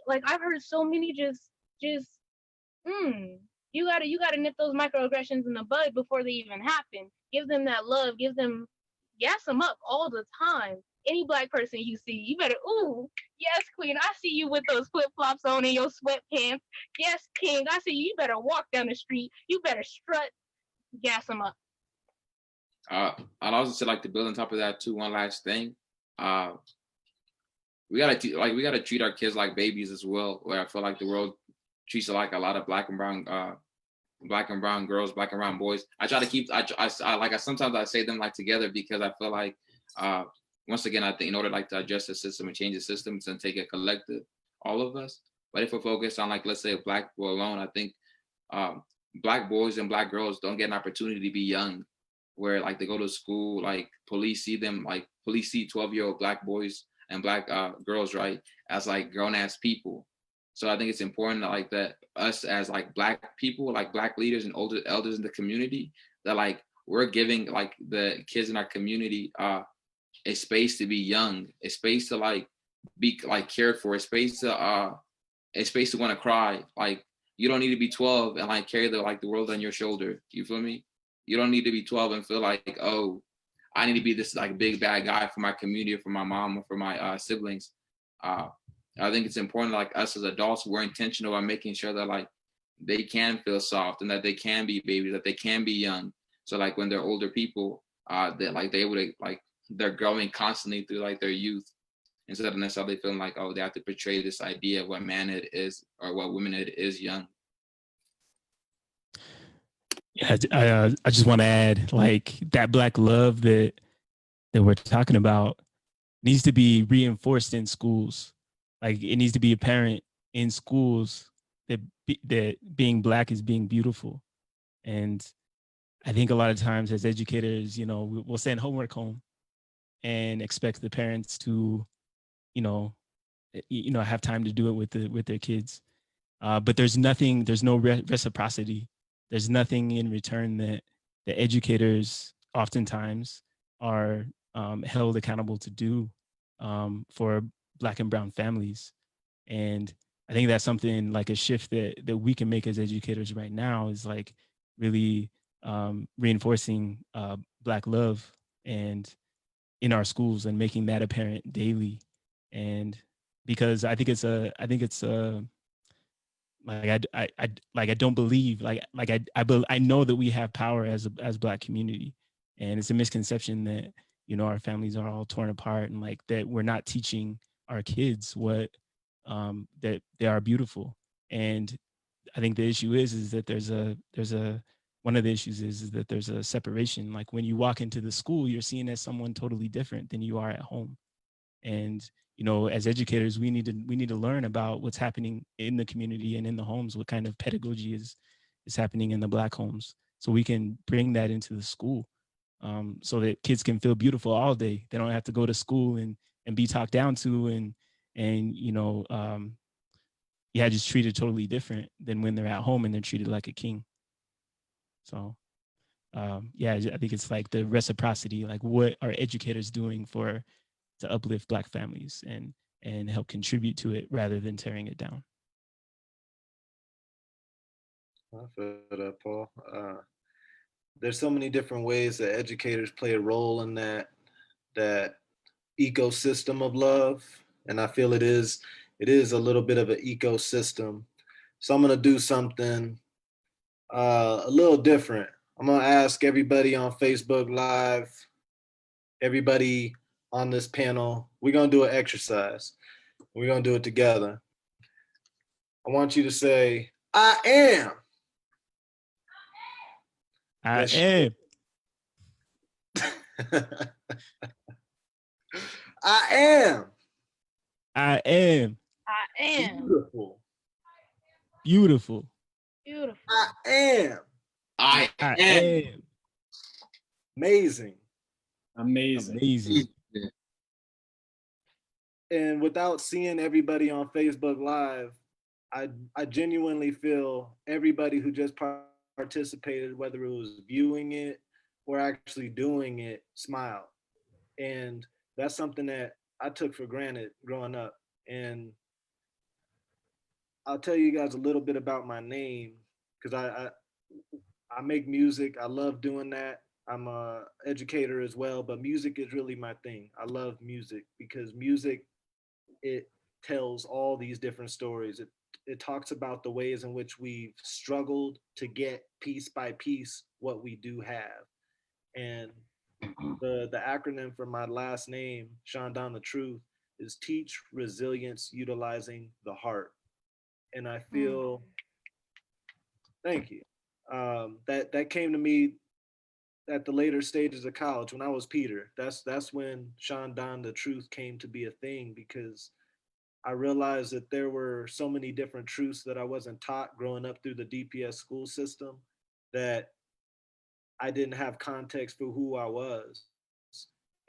Speaker 3: Like I've heard so many just you gotta nip those microaggressions in the bud before they even happen. Give them that love. Gas them up all the time. Any black person you see, you better, ooh, yes, queen, I see you with those flip flops on and your sweatpants. Yes, king, I see you. You better walk down the street. You better strut. Gas them up.
Speaker 5: I'd also say, like, to build on top of that too. One last thing, we gotta treat our kids like babies as well. Where I feel like the world treats like a lot of black and brown girls, black and brown boys. I try to keep. Sometimes I say them like together because I feel like once again I think in order like to adjust the system and change the system, it's gonna take a collective, all of us. But if we're focused on, like, let's say a black boy alone, I think black boys and black girls don't get an opportunity to be young, where like they go to school, like police see 12-year-old black boys and black girls, right, as like grown ass people. So I think it's important that, like, that us as like black people, like black leaders and older elders in the community, that like we're giving like the kids in our community a space to be young, a space to like be like cared for, a space to want to cry. Like, you don't need to be 12 and like carry the world on your shoulder. You feel me? You don't need to be 12 and feel like, oh, I need to be this like big bad guy for my community or for my mom or for my siblings. I think it's important, like, us as adults, we're intentional about making sure that like they can feel soft and that they can be babies, that they can be young. So like when they're older people, that like they would like they're growing constantly through like their youth, instead of necessarily feeling like, oh, they have to portray this idea of what manhood is or what womanhood is young.
Speaker 4: Yeah, I just want to add, like, that black love that we're talking about needs to be reinforced in schools. Like, it needs to be apparent in schools that being black is being beautiful. And I think a lot of times as educators, we'll send homework home and expect the parents to, have time to do it with their kids. But there's no reciprocity. There's nothing in return that the educators oftentimes are held accountable to do for black and brown families. And I think that's something, like a shift that we can make as educators right now, is like really reinforcing black love and in our schools and making that apparent daily. And because I think it's I don't believe I know that we have power as black community, and it's a misconception that our families are all torn apart and like that we're not teaching our kids what that they are beautiful. And I think the issue is that there's a one of the issues is that there's a separation. Like, when you walk into the school, you're seen as someone totally different than you are at home. And as educators, we need to learn about what's happening in the community and in the homes, what kind of pedagogy is happening in the black homes, so we can bring that into the school, so that kids can feel beautiful all day. They don't have to go to school and be talked down to and just treated totally different than when they're at home and they're treated like a king. So I think it's like the reciprocity, like what are educators doing to uplift black families and and help contribute to it rather than tearing it down.
Speaker 2: I feel that, Paul. There's so many different ways that educators play a role in that ecosystem of love, and I feel it is a little bit of an ecosystem. So I'm gonna do something a little different. I'm gonna ask everybody on Facebook Live, everybody on this panel, we're gonna do an exercise. We're gonna do it together. I want you to say, I am.
Speaker 4: I am.
Speaker 2: I am.
Speaker 4: I am.
Speaker 3: I am
Speaker 2: Beautiful.
Speaker 4: Beautiful.
Speaker 3: beautiful.
Speaker 2: I am.
Speaker 5: I
Speaker 4: I
Speaker 5: am.
Speaker 4: am
Speaker 2: Amazing.
Speaker 1: Amazing.
Speaker 4: amazing.
Speaker 2: And without seeing everybody on Facebook Live, I genuinely feel everybody who just participated, whether it was viewing it or actually doing it, smiled. And that's something that I took for granted growing up. And I'll tell you guys a little bit about my name because I make music. I love doing that. I'm a educator as well, but music is really my thing. I love music because music, it tells all these different stories. It talks about the ways in which we've struggled to get piece by piece what we do have. And the acronym for my last name, Shaun the Truth, is Teach Resilience Utilizing the Heart. And I feel, thank you. That came to me at the later stages of college when I was Peter. That's when Shaun the Truth came to be a thing because I realized that there were so many different truths that I wasn't taught growing up through the DPS school system that I didn't have context for who I was.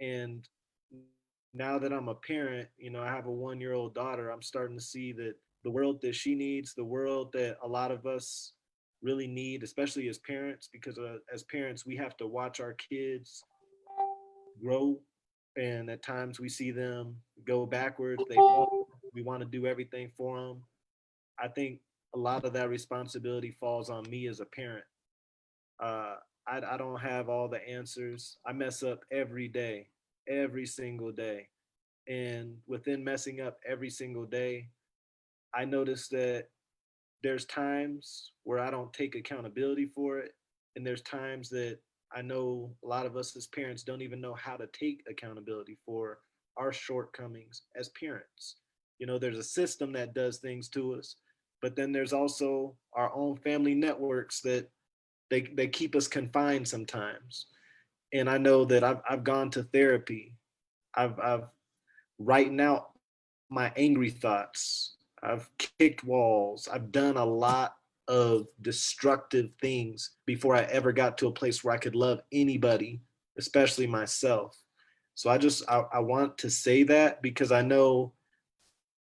Speaker 2: And now that I'm a parent, I have a 1-year-old daughter, I'm starting to see that the world that she needs, the world that a lot of us really need, especially as parents, because as parents, we have to watch our kids grow. And at times we see them go backwards, they fall. We want to do everything for them. I think a lot of that responsibility falls on me as a parent. I don't have all the answers. I mess up every day, every single day. And within messing up every single day, I notice that there's times where I don't take accountability for it. And there's times that I know a lot of us as parents don't even know how to take accountability for our shortcomings as parents. There's a system that does things to us, but then there's also our own family networks that they keep us confined sometimes. And I know that I've gone to therapy. I've written out my angry thoughts. I've kicked walls. I've done a lot of destructive things before I ever got to a place where I could love anybody, especially myself. So I want to say that because I know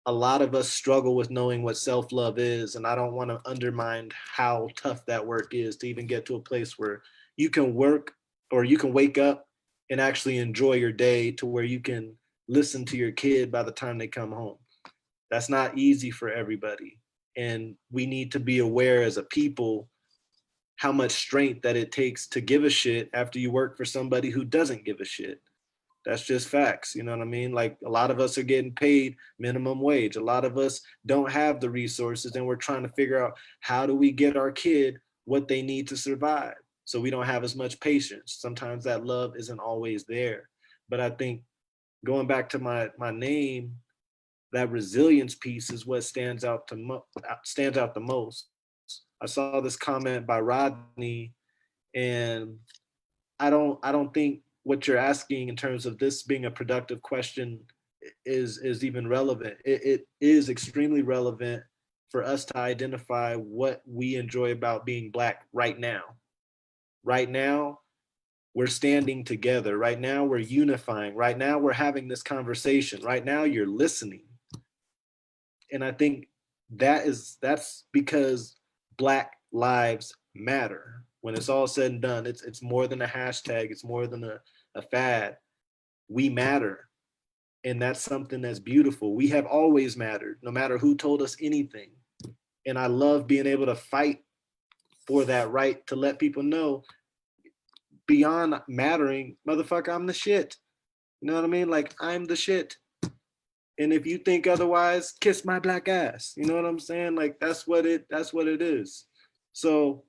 Speaker 2: a lot of us struggle with knowing what self-love is, and I don't want to undermine how tough that work is to even get to a place where you can work or you can wake up and actually enjoy your day to where you can listen to your kid by the time they come home. That's not easy for everybody. And we need to be aware as a people how much strength that it takes to give a shit after you work for somebody who doesn't give a shit. That's just facts. You know what I mean? Like a lot of us are getting paid minimum wage. A lot of us don't have the resources and we're trying to figure out how do we get our kid what they need to survive. So we don't have as much patience. Sometimes that love isn't always there. But I think going back to my name, that resilience piece is what stands out the most. I saw this comment by Rodney, and I don't think what you're asking in terms of this being a productive question is even relevant. It is extremely relevant for us to identify what we enjoy about being Black right now. Right now, we're standing together. Right now, we're unifying. Right now, we're having this conversation. Right now, you're listening. And I think that's because Black lives matter. When it's all said and done, it's more than a hashtag, it's more than a fad. We matter. And that's something that's beautiful. We have always mattered, no matter who told us anything. And I love being able to fight for that right to let people know, beyond mattering, motherfucker, I'm the shit. You know what I mean? Like, I'm the shit. And if you think otherwise, kiss my black ass. You know what I'm saying? Like, that's what it is. So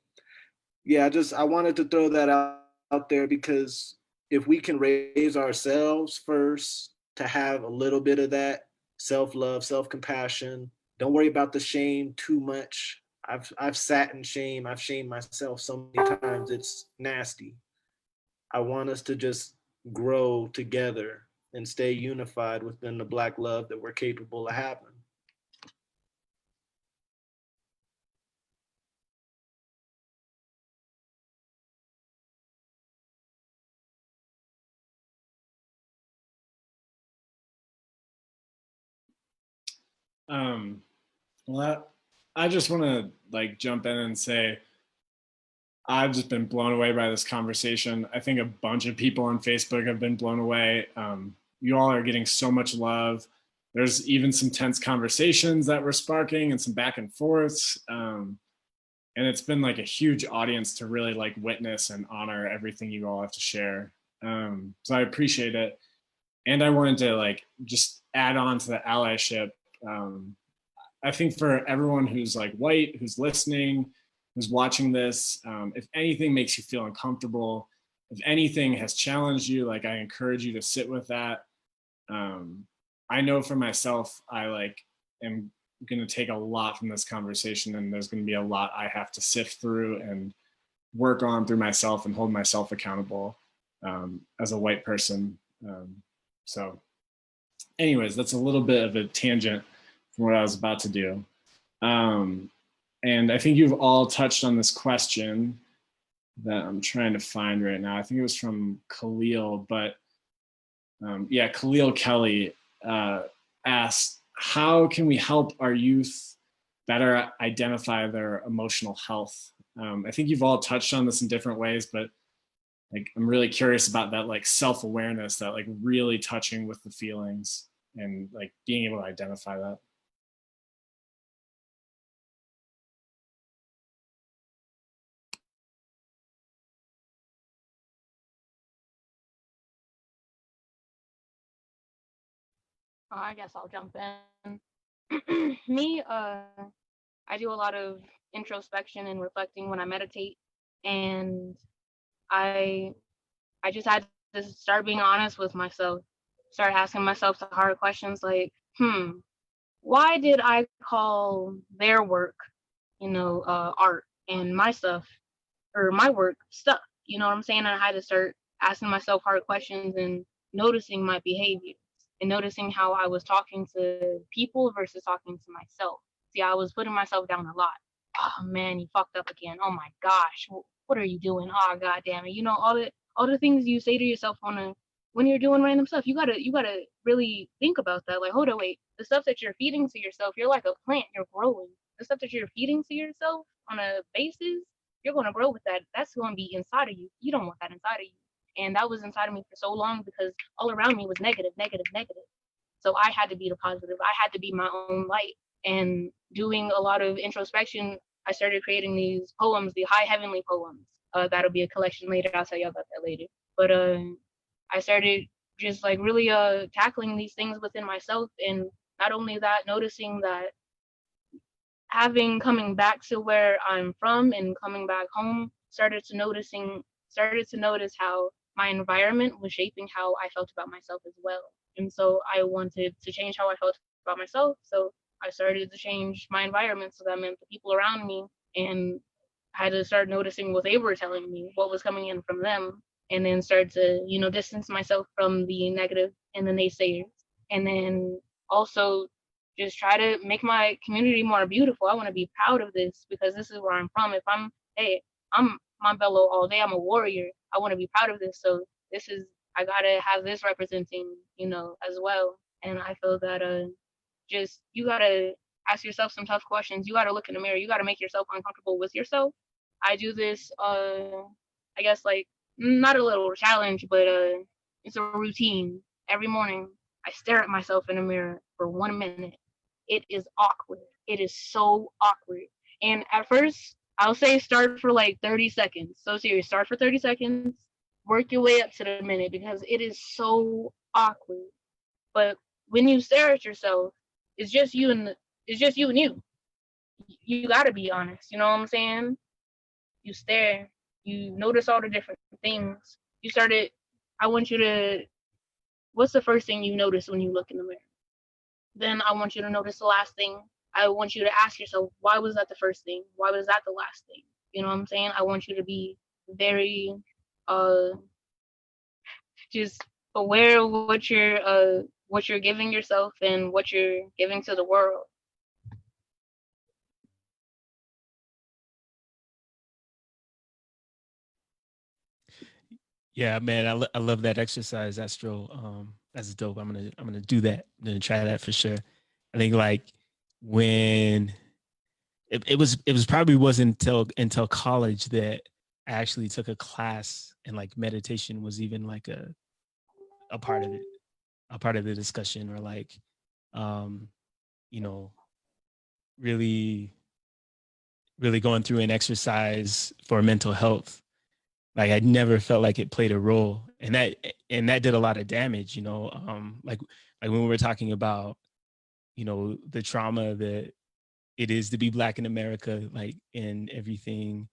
Speaker 2: yeah, I wanted to throw that out there, because if we can raise ourselves first to have a little bit of that self-love, self-compassion, don't worry about the shame too much. I've sat in shame. I've shamed myself so many times, it's nasty. I want us to just grow together and stay unified within the Black love that we're capable of having.
Speaker 1: Well, I just want to like jump in and say I've just been blown away by this conversation. I think a bunch of people on Facebook have been blown away. You all are getting so much love. There's even some tense conversations that we're sparking and some back and forths. And it's been like a huge audience to really like witness and honor everything you all have to share. So I appreciate it. And I wanted to like just add on to the allyship. I think for everyone who's like white, who's listening, who's watching this, if anything makes you feel uncomfortable, if anything has challenged you, like I encourage you to sit with that. I know for myself, I like am going to take a lot from this conversation, and there's going to be a lot I have to sift through and work on through myself and hold myself accountable as a white person. So anyways, that's a little bit of a tangent from what I was about to do. And I think you've all touched on this question that I'm trying to find right now. I think it was from Khalil, but yeah, Khalil Kelly asked, how can we help our youth better identify their emotional health? I think you've all touched on this in different ways, but like I'm really curious about that like self-awareness, that like really touching with the feelings and like being able to identify that.
Speaker 3: I guess I'll jump in. Me, I do a lot of introspection and reflecting when I meditate, and I I just had to start being honest with myself, start asking myself the hard questions like, why did I call their work, art, and my stuff, or my work stuff? You know what I'm saying? I had to start asking myself hard questions and noticing my behavior and noticing how I was talking to people versus talking to myself. See, I was putting myself down a lot. Oh man, you fucked up again. Oh my gosh, what are you doing? Oh god damn it. All the things you say to yourself when you're doing random stuff. You gotta really think about that. Like, hold on, wait. The stuff that you're feeding to yourself, you're like a plant, you're growing. The stuff that you're feeding to yourself on a basis, you're gonna grow with that. That's gonna be inside of you. You don't want that inside of you. And that was inside of me for so long because all around me was negative, negative, negative. So I had to be the positive. I had to be my own light. And doing a lot of introspection, I started creating these poems, the high Heaven-Leigh poems. That'll be a collection later. I'll tell you about that later. But I started just like really tackling these things within myself, and not only that, noticing that coming back to where I'm from and coming back home, started to notice how my environment was shaping how I felt about myself as well. And so I wanted to change how I felt about myself. So I started to change my environment. So that meant the people around me, and I had to start noticing what they were telling me, what was coming in from them, and then start to, distance myself from the negative and the naysayers. And then also just try to make my community more beautiful. I want to be proud of this because this is where I'm from. If I'm Montbello all day, I'm a warrior. I want to be proud of this. So I gotta have this representing, as well. And I feel that just you gotta ask yourself some tough questions. You gotta look in the mirror. You gotta make yourself uncomfortable with yourself. I do this I guess like not a little challenge, but it's a routine. Every morning I stare at myself in the mirror for 1 minute. It is awkward. It is so awkward. And at first, I'll say start for like 30 seconds. So serious, start for 30 seconds, work your way up to the minute because it is so awkward. But when you stare at yourself, it's just you and you. You gotta be honest. You know what I'm saying? You stare. You notice all the different things. You started. I want you to. What's the first thing you notice when you look in the mirror? Then I want you to notice the last thing. I want you to ask yourself, why was that the first thing? Why was that the last thing? You know what I'm saying? I want you to be very uh just aware of what you're giving yourself and what you're giving to the world.
Speaker 4: Yeah, man, I love that exercise, Astro. That's dope. I'm gonna do that. I'm gonna try that for sure. I think like when it was probably wasn't until college that I actually took a class and like meditation was even like a part of it, a part of the discussion, or like um, you know, really really going through an exercise for mental health. Like I never felt like it played a role, and that did a lot of damage. Like when we were talking about the trauma that it is to be Black in America, like in everything.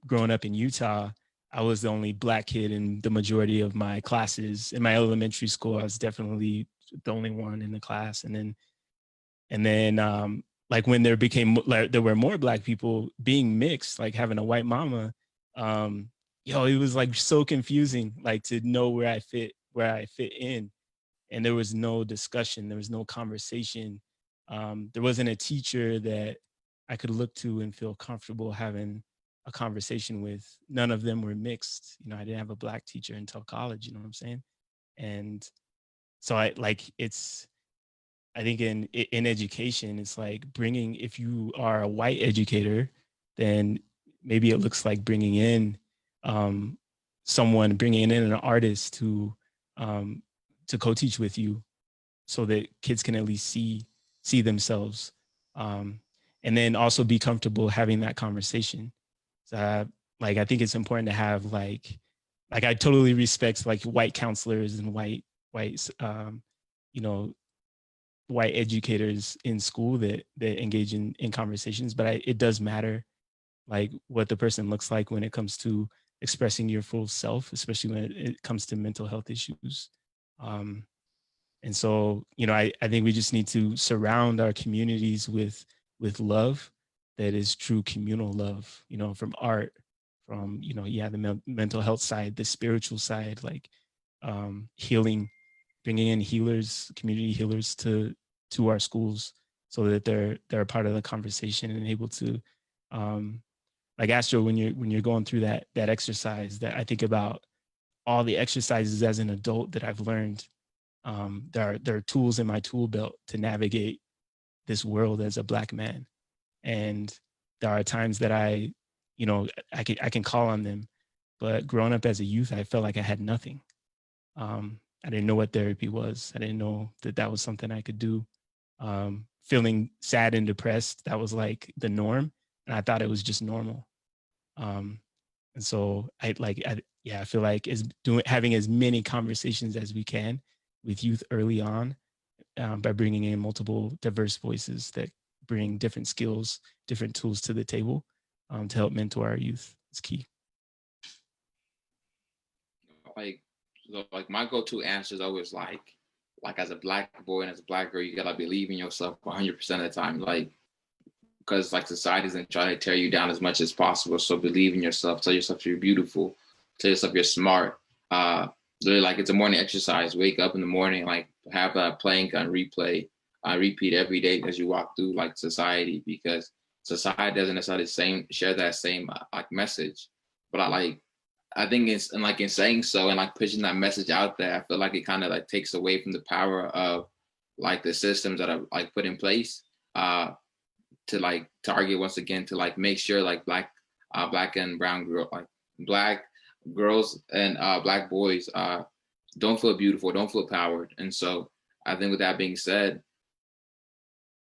Speaker 4: Growing up in Utah, I was the only Black kid in the majority of my classes. In my elementary school, I was definitely the only one in the class, and then like when there were more Black people, being mixed, like having a white mama, um, it was like so confusing, like to know where I fit in, and there was no discussion, there was no conversation. There wasn't a teacher that I could look to and feel comfortable having a conversation with. None of them were mixed. I didn't have a Black teacher until college. You know what I'm saying? And so I think in education, it's like bringing, if you are a white educator, then maybe it looks like bringing in bringing in an artist to co-teach with you, so that kids can at least see themselves, and then also be comfortable having that conversation. So, like I think it's important to have like I totally respect like white counselors and white you know white educators in school that engage in conversations, but it does matter like what the person looks like when it comes to expressing your full self, especially when it comes to mental health issues. And so, I think we just need to surround our communities with love that is true communal love, from art, from, the mental health side, the spiritual side, like healing, bringing in healers, community healers to our schools, so that they're a part of the conversation and able to, like Astro, when you're going through that exercise, that I think about all the exercises as an adult that I've learned. There are tools in my tool belt to navigate this world as a Black man, and there are times that I can call on them. But growing up as a youth, I felt like I had nothing. I didn't know what therapy was. I didn't know that was something I could do. Feeling sad and depressed, that was like the norm, and I thought it was just normal. And so I feel like having as many conversations as we can with youth early on, by bringing in multiple diverse voices that bring different skills, different tools to the table, to help mentor our youth is key.
Speaker 5: Like my go-to answer is always like as a Black boy and as a Black girl, you gotta believe in yourself 100% of the time, like, because like society's gonna try to tear you down as much as possible. So believe in yourself. Tell yourself you're beautiful. Tell yourself you're smart. Literally, like, it's a morning exercise. Wake up in the morning, like have that playing on replay, repeat every day as you walk through like society, because society doesn't necessarily share that same like message. But I think in saying so and like pushing that message out there, I feel like it kind of like takes away from the power of like the systems that are like put in place, to like target once again, to like make sure like Black and brown girl, like Black girls and Black boys don't feel beautiful, don't feel powered. And so I think with that being said,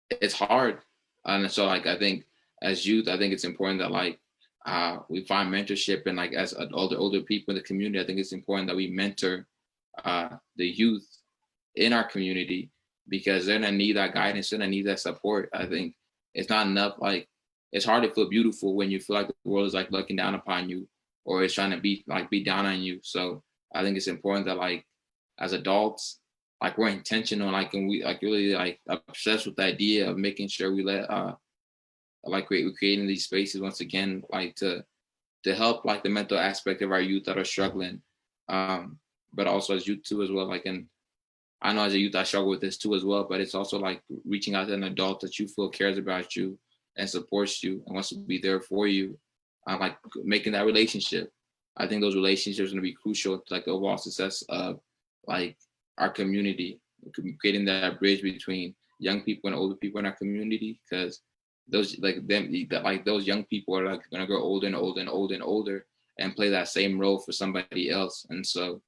Speaker 5: it's hard. And so like I think as youth, I think it's important that like we find mentorship, and like as older people in the community, I think it's important that we mentor the youth in our community, because they're gonna need that guidance, they're gonna need that support. I think it's not enough, like it's hard to feel beautiful when you feel like the world is like looking down upon you, or it's trying to be down on you. So I think it's important that like as adults, like we're intentional, like, and we like really like obsessed with the idea of making sure we let like we're creating these spaces once again, like to help like the mental aspect of our youth that are struggling, but also as youth too as well. Like, and I know as a youth I struggle with this too as well, but it's also like reaching out to an adult that you feel cares about you and supports you and wants to be there for you, like making that relationship. I think those relationships are going to be crucial to like the overall success of like our community, creating that bridge between young people and older people in our community, because those those young people are like going to grow older and older and older and older and play that same role for somebody else. And so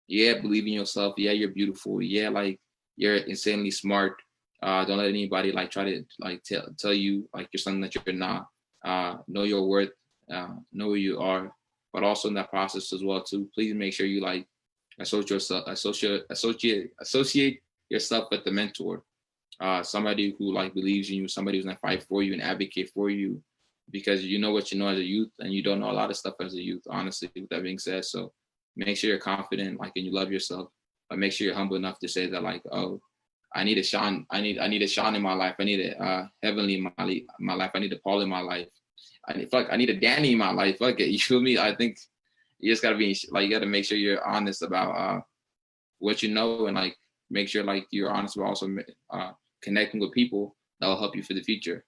Speaker 5: yeah, believe in yourself. Yeah, you're beautiful. Yeah, like you're insanely smart. Don't let anybody like try to like tell you like you're something that you're not. Know your worth. Know who you are. But also in that process as well too, please make sure you like associate yourself with the mentor, somebody who like believes in you, somebody who's gonna fight for you and advocate for you, because you know what you know as a youth, and you don't know a lot of stuff as a youth, honestly. With that being said, so make sure you're confident, like, and you love yourself, but make sure you're humble enough to say that like, oh, I need a Shaun, I need a Shaun in my life, I need a Heaven-Leigh in my life, I need a Paul in my life, I need a Danny in my life. Fuck it, you feel me? I think you just gotta be like, you gotta make sure you're honest about what you know, and like make sure like you're honest about also connecting with people that will help you for the future.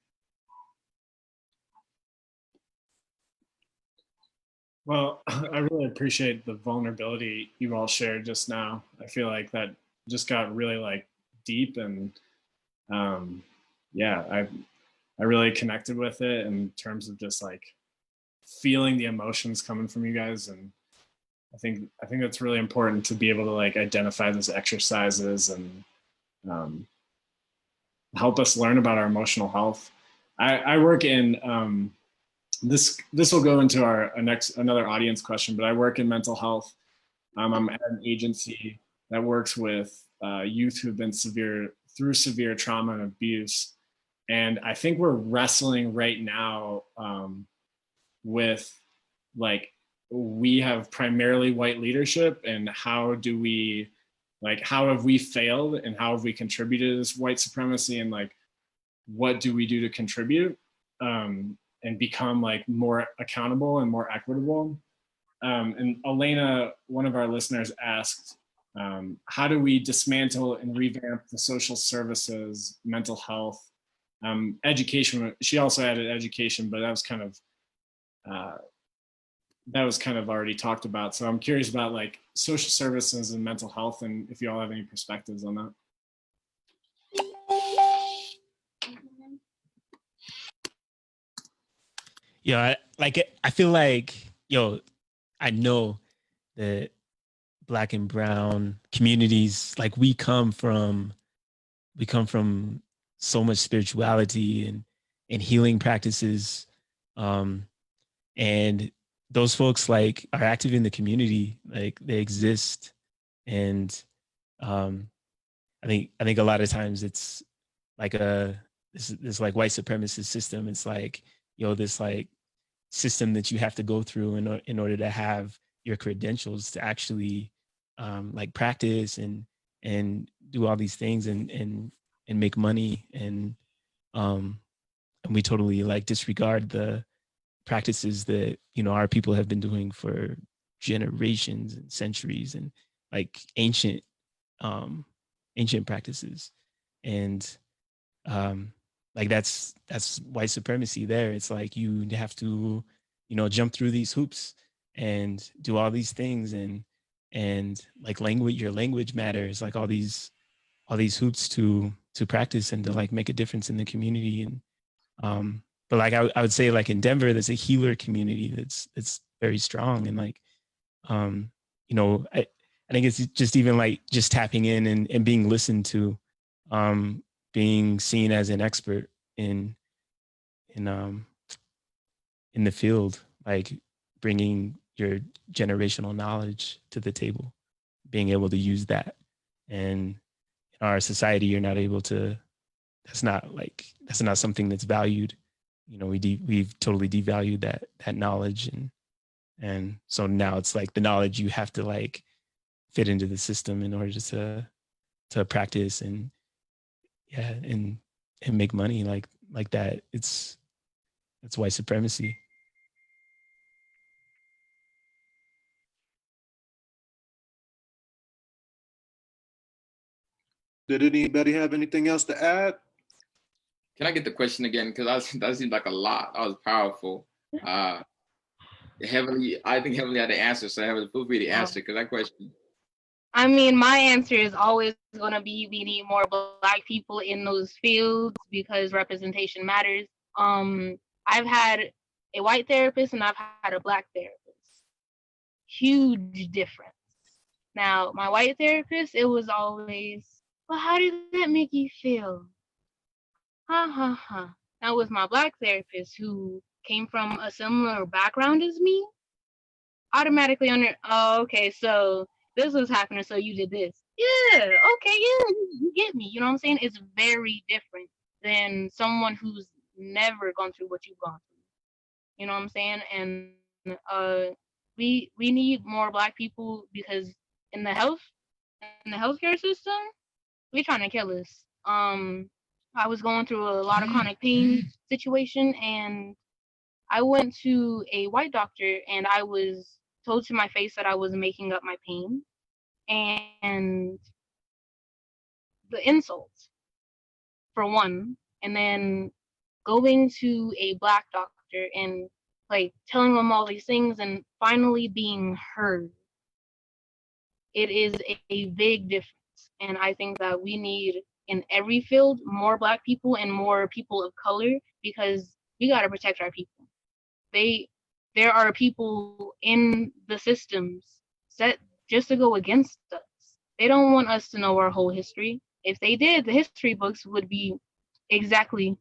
Speaker 1: Well, I really appreciate the vulnerability you all shared just now. I feel like that just got really like deep, and yeah, I really connected with it in terms of just like feeling the emotions coming from you guys. And I think that's really important to be able to like identify those exercises and help us learn about our emotional health. I work in this will go into our another audience question, but I work in mental health. I'm at an agency that works with youth who've been through severe trauma and abuse, and I think we're wrestling right now with like, we have primarily white leadership, and how do we like, how have we failed and how have we contributed to this white supremacy, and like what do we do to contribute and become like more accountable and more equitable. And Elena, one of our listeners, asked, how do we dismantle and revamp the social services, mental health, education? She also added education, but that was kind of already talked about. So I'm curious about like social services and mental health, and if you all have any perspectives on that.
Speaker 4: Yeah, I feel like, I know that Black and brown communities, like we come from so much spirituality and healing practices, and those folks like are active in the community, like they exist. And I think a lot of times it's like this like white supremacist system. It's like, this like system that you have to go through in order to have your credentials to actually like practice and do all these things and make money. And we totally like disregard the practices that our people have been doing for generations and centuries, and like ancient practices. And like that's white supremacy there. It's like you have to jump through these hoops and do all these things, and like your language matters, like all these hoops to practice and to like make a difference in the community. And but like I would say, like in Denver, there's a healer community that's very strong. And like I I think it's just even like just tapping in and being listened to, being seen as an expert in the field, like bringing your generational knowledge to the table, being able to use that. And in our society, you're not able to, that's not something that's valued. You know, we've totally devalued that knowledge. And so now it's like the knowledge you have to like fit into the system in order to practice and make money like that. It's white supremacy.
Speaker 2: Did anybody have anything else to add?
Speaker 5: Can I get the question again? Because that seemed like a lot. That was powerful. Heaven-Leigh, I think Heaven-Leigh had the answer, so Heaven-Leigh, feel free to answer, because that question.
Speaker 3: I mean, my answer is always going to be we need more Black people in those fields because representation matters. I've had a white therapist and I've had a Black therapist. Huge difference. Now, my white therapist, it was always, well, how did that make you feel? Now, with my Black therapist who came from a similar background as me, automatically oh, okay, so this was happening, so you did this. Yeah, okay, yeah, you get me. You know what I'm saying? It's very different than someone who's never gone through what you've gone through. You know what I'm saying? And we need more Black people because in the healthcare system, we trying to kill us. I was going through a lot of chronic pain situation, and I went to a white doctor, and I was told to my face that I was making up my pain, and the insults for one, and then going to a Black doctor and like telling them all these things and finally being heard. It is a big difference. And I think that we need in every field more Black people and more people of color because we got to protect our people. There are people in the systems set just to go against us. They don't want us to know our whole history. If they did, the history books would be exactly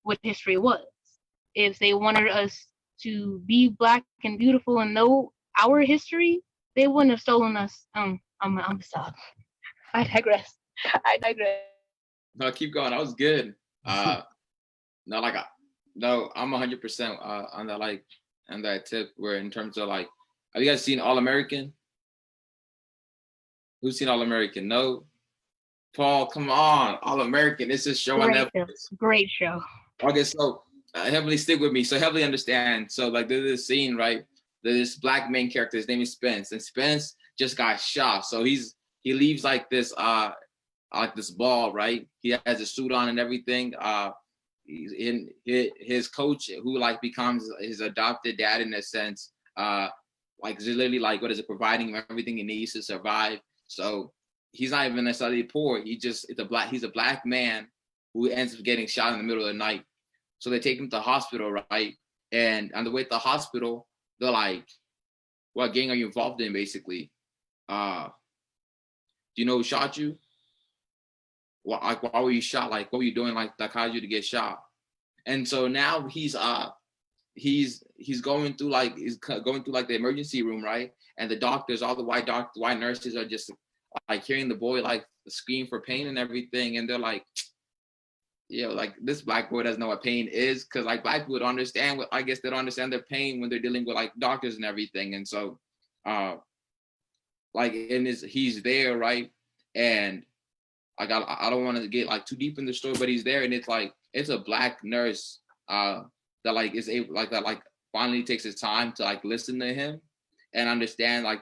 Speaker 3: what history was. If they wanted us to be Black and beautiful and know our history, they wouldn't have stolen us. I'm sorry. I digress.
Speaker 5: No, keep going. That was good. No, I'm 100% on that, like, on that tip where in terms of like, have you guys seen All American? Who's seen All American? No? Paul, come on. All American. It's a show on Netflix.
Speaker 3: Great show.
Speaker 5: Okay, so Heaven-Leigh, stick with me. So Heaven-Leigh understand. So like there's this scene, right? There's this Black main character, his name is Spence, and Spence just got shot. So he leaves like this ball, right? He has a suit on and everything. He's in his coach, who like becomes his adopted dad in a sense, like literally like what is it, providing him everything he needs to survive. So he's not even necessarily poor. He's a Black man who ends up getting shot in the middle of the night. So they take him to the hospital, right? And on the way to the hospital, they're like, "What gang are you involved in?" Basically, do you know who shot you? Why were you shot? Like, what were you doing? Like, that caused you to get shot? And so now he's going through like the emergency room, right? And the doctors, all the white nurses are just like hearing the boy like scream for pain and everything, and they're like, like this Black boy doesn't know what pain is, because like Black people don't understand I guess they don't understand their pain when they're dealing with like doctors and everything. And so, like he's there, right? And I don't want to get like too deep in the story, but he's there, and it's a Black nurse that like is able like finally takes his time to like listen to him and understand like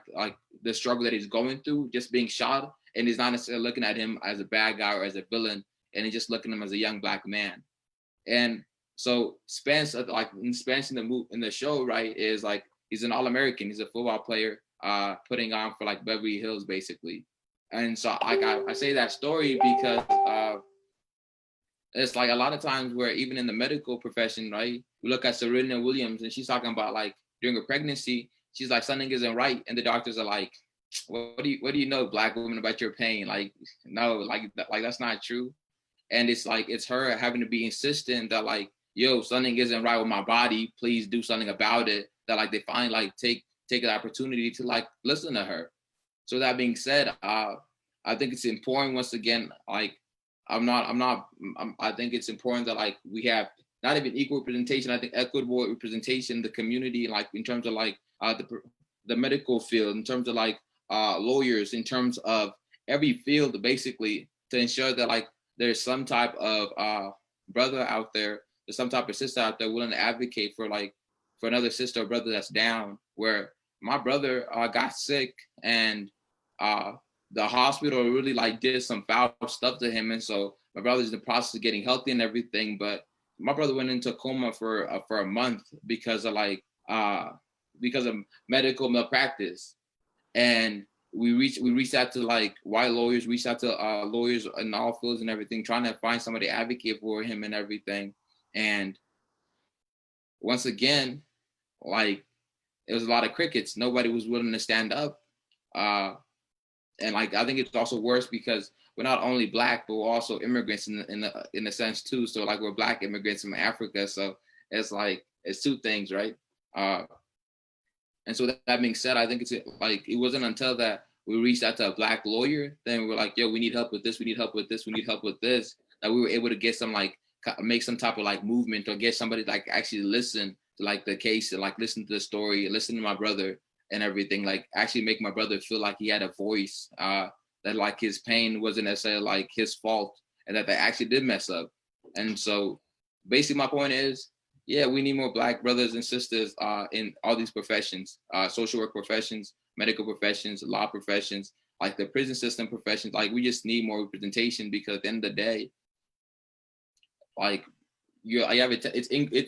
Speaker 5: the struggle that he's going through, just being shot, and he's not necessarily looking at him as a bad guy or as a villain, and he's just looking at him as a young Black man. And so Spence, like Spence in the show, right, is like he's an All-American, he's a football player, putting on for like Beverly Hills basically. And so I say that story because it's like a lot of times where even in the medical profession, right, we look at Serena Williams and she's talking about like during her pregnancy, she's like something isn't right, and the doctors are like, what do you know, Black women, about your pain? Like, no, like that's not true. And it's like, it's her having to be insistent that like, yo, something isn't right with my body, please do something about it. That like they finally like take an opportunity to like listen to her. So that being said, I think it's important, once again, like I think it's important that like we have not even equal representation, I think equitable representation in the community, like in terms of like the medical field, in terms of like lawyers, in terms of every field, basically, to ensure that like there's some type of brother out there, there's some type of sister out there willing to advocate for like for another sister or brother that's down. Where my brother got sick, and the hospital really like did some foul stuff to him, and so my brother's in the process of getting healthy and everything. But my brother went into a coma for a month because of medical malpractice, and we reached out to like white lawyers, reached out to lawyers in all fields and everything, trying to find somebody to advocate for him and everything. And once again, like, it was a lot of crickets. Nobody was willing to stand up. And like, I think it's also worse because we're not only Black, but we're also immigrants in a sense too. So like, we're Black immigrants from Africa. So it's like, it's two things, right? And so that being said, I think it's like, it wasn't until that we reached out to a Black lawyer, then we were like, yo, we need help with this, we need help with this, we need help with this, that we were able to get some like, make some type of like movement, or get somebody to like actually listen to like the case, and like listen to the story, listen to my brother and everything, like actually make my brother feel like he had a voice, that like his pain wasn't necessarily like his fault, and that they actually did mess up. And so basically my point is, yeah, we need more Black brothers and sisters in all these professions, social work professions, medical professions, law professions, like the prison system professions. Like, we just need more representation, because at the end of the day, like, it's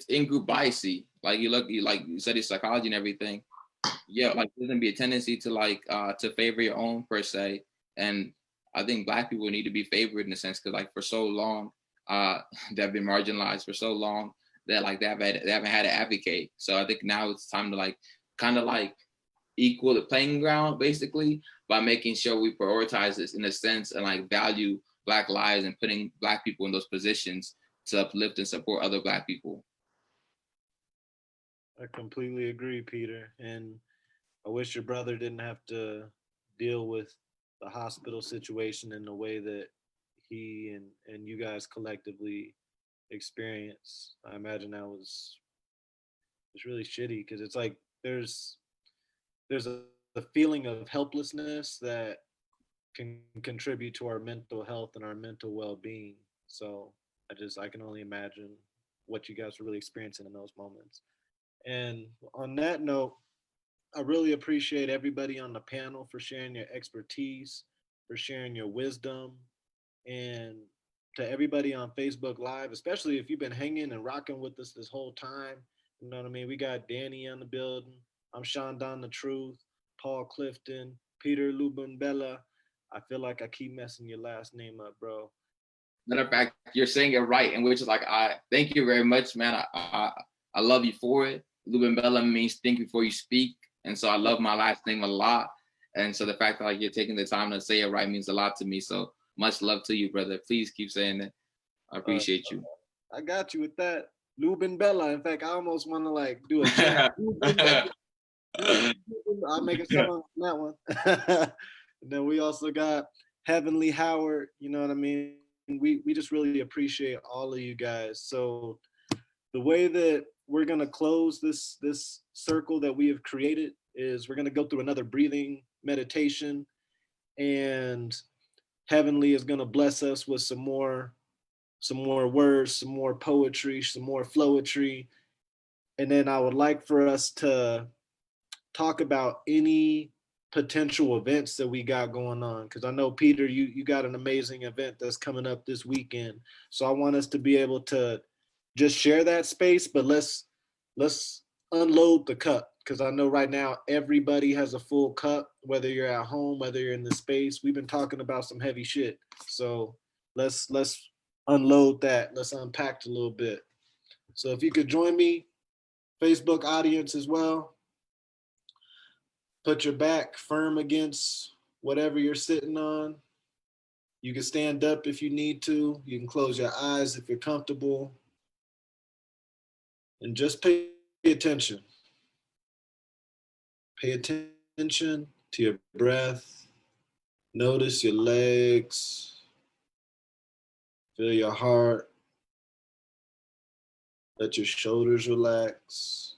Speaker 5: in group biasy. Like, you study psychology and everything. Yeah, like there's gonna be a tendency to like to favor your own per se. And I think Black people need to be favored in a sense, because like for so long they've been marginalized for so long, that like they haven't had to advocate. So I think now it's time to like kind of like equal the playing ground, basically, by making sure we prioritize this in a sense, and like value Black lives, and putting Black people in those positions to uplift and support other Black people.
Speaker 2: I completely agree, Peter. And I wish your brother didn't have to deal with the hospital situation in the way that he and you guys collectively experience. I imagine that was it's really shitty, because it's like there's a feeling of helplessness that can contribute to our mental health and our mental well-being. So I can only imagine what you guys were really experiencing in those moments. And on that note, I really appreciate everybody on the panel for sharing your expertise, for sharing your wisdom, and to everybody on Facebook Live, especially if you've been hanging and rocking with us this whole time. You know what I mean? We got Danny on the building. I'm Shaun Don the Truth, Paul Clifton, Peter Lubembela. I feel like I keep messing your last name up, bro.
Speaker 5: Matter of fact, you're saying it right, and which is like, I thank you very much, man. I love you for it. Lubembela means think before you speak, and so I love my last name a lot. And so the fact that like you're taking the time to say it right means a lot to me. So much love to you, brother. Please keep saying it. I appreciate you.
Speaker 2: I got you with that. Lubembela. In fact, I almost want to like do a chat. I'll make a song on that one. And then we also got Heaven-Leigh Howard. You know what I mean? We just really appreciate all of you guys. So the way that we're gonna close this circle that we have created is we're gonna go through another breathing meditation, and Heaven-Leigh is gonna bless us with some more words, some more poetry, some more flowetry. And then I would like for us to talk about any potential events that we got going on. Because I know, Peter, you got an amazing event that's coming up this weekend. So I want us to be able to just share that space, but let's unload the cup. Because I know right now everybody has a full cup, whether you're at home, whether you're in the space. We've been talking about some heavy shit. So let's unload that. Let's unpack a little bit. So if you could join me, Facebook audience as well. Put your back firm against whatever you're sitting on. You can stand up if you need to. You can close your eyes if you're comfortable. And just pay attention. Pay attention to your breath. Notice your legs. Feel your heart. Let your shoulders relax.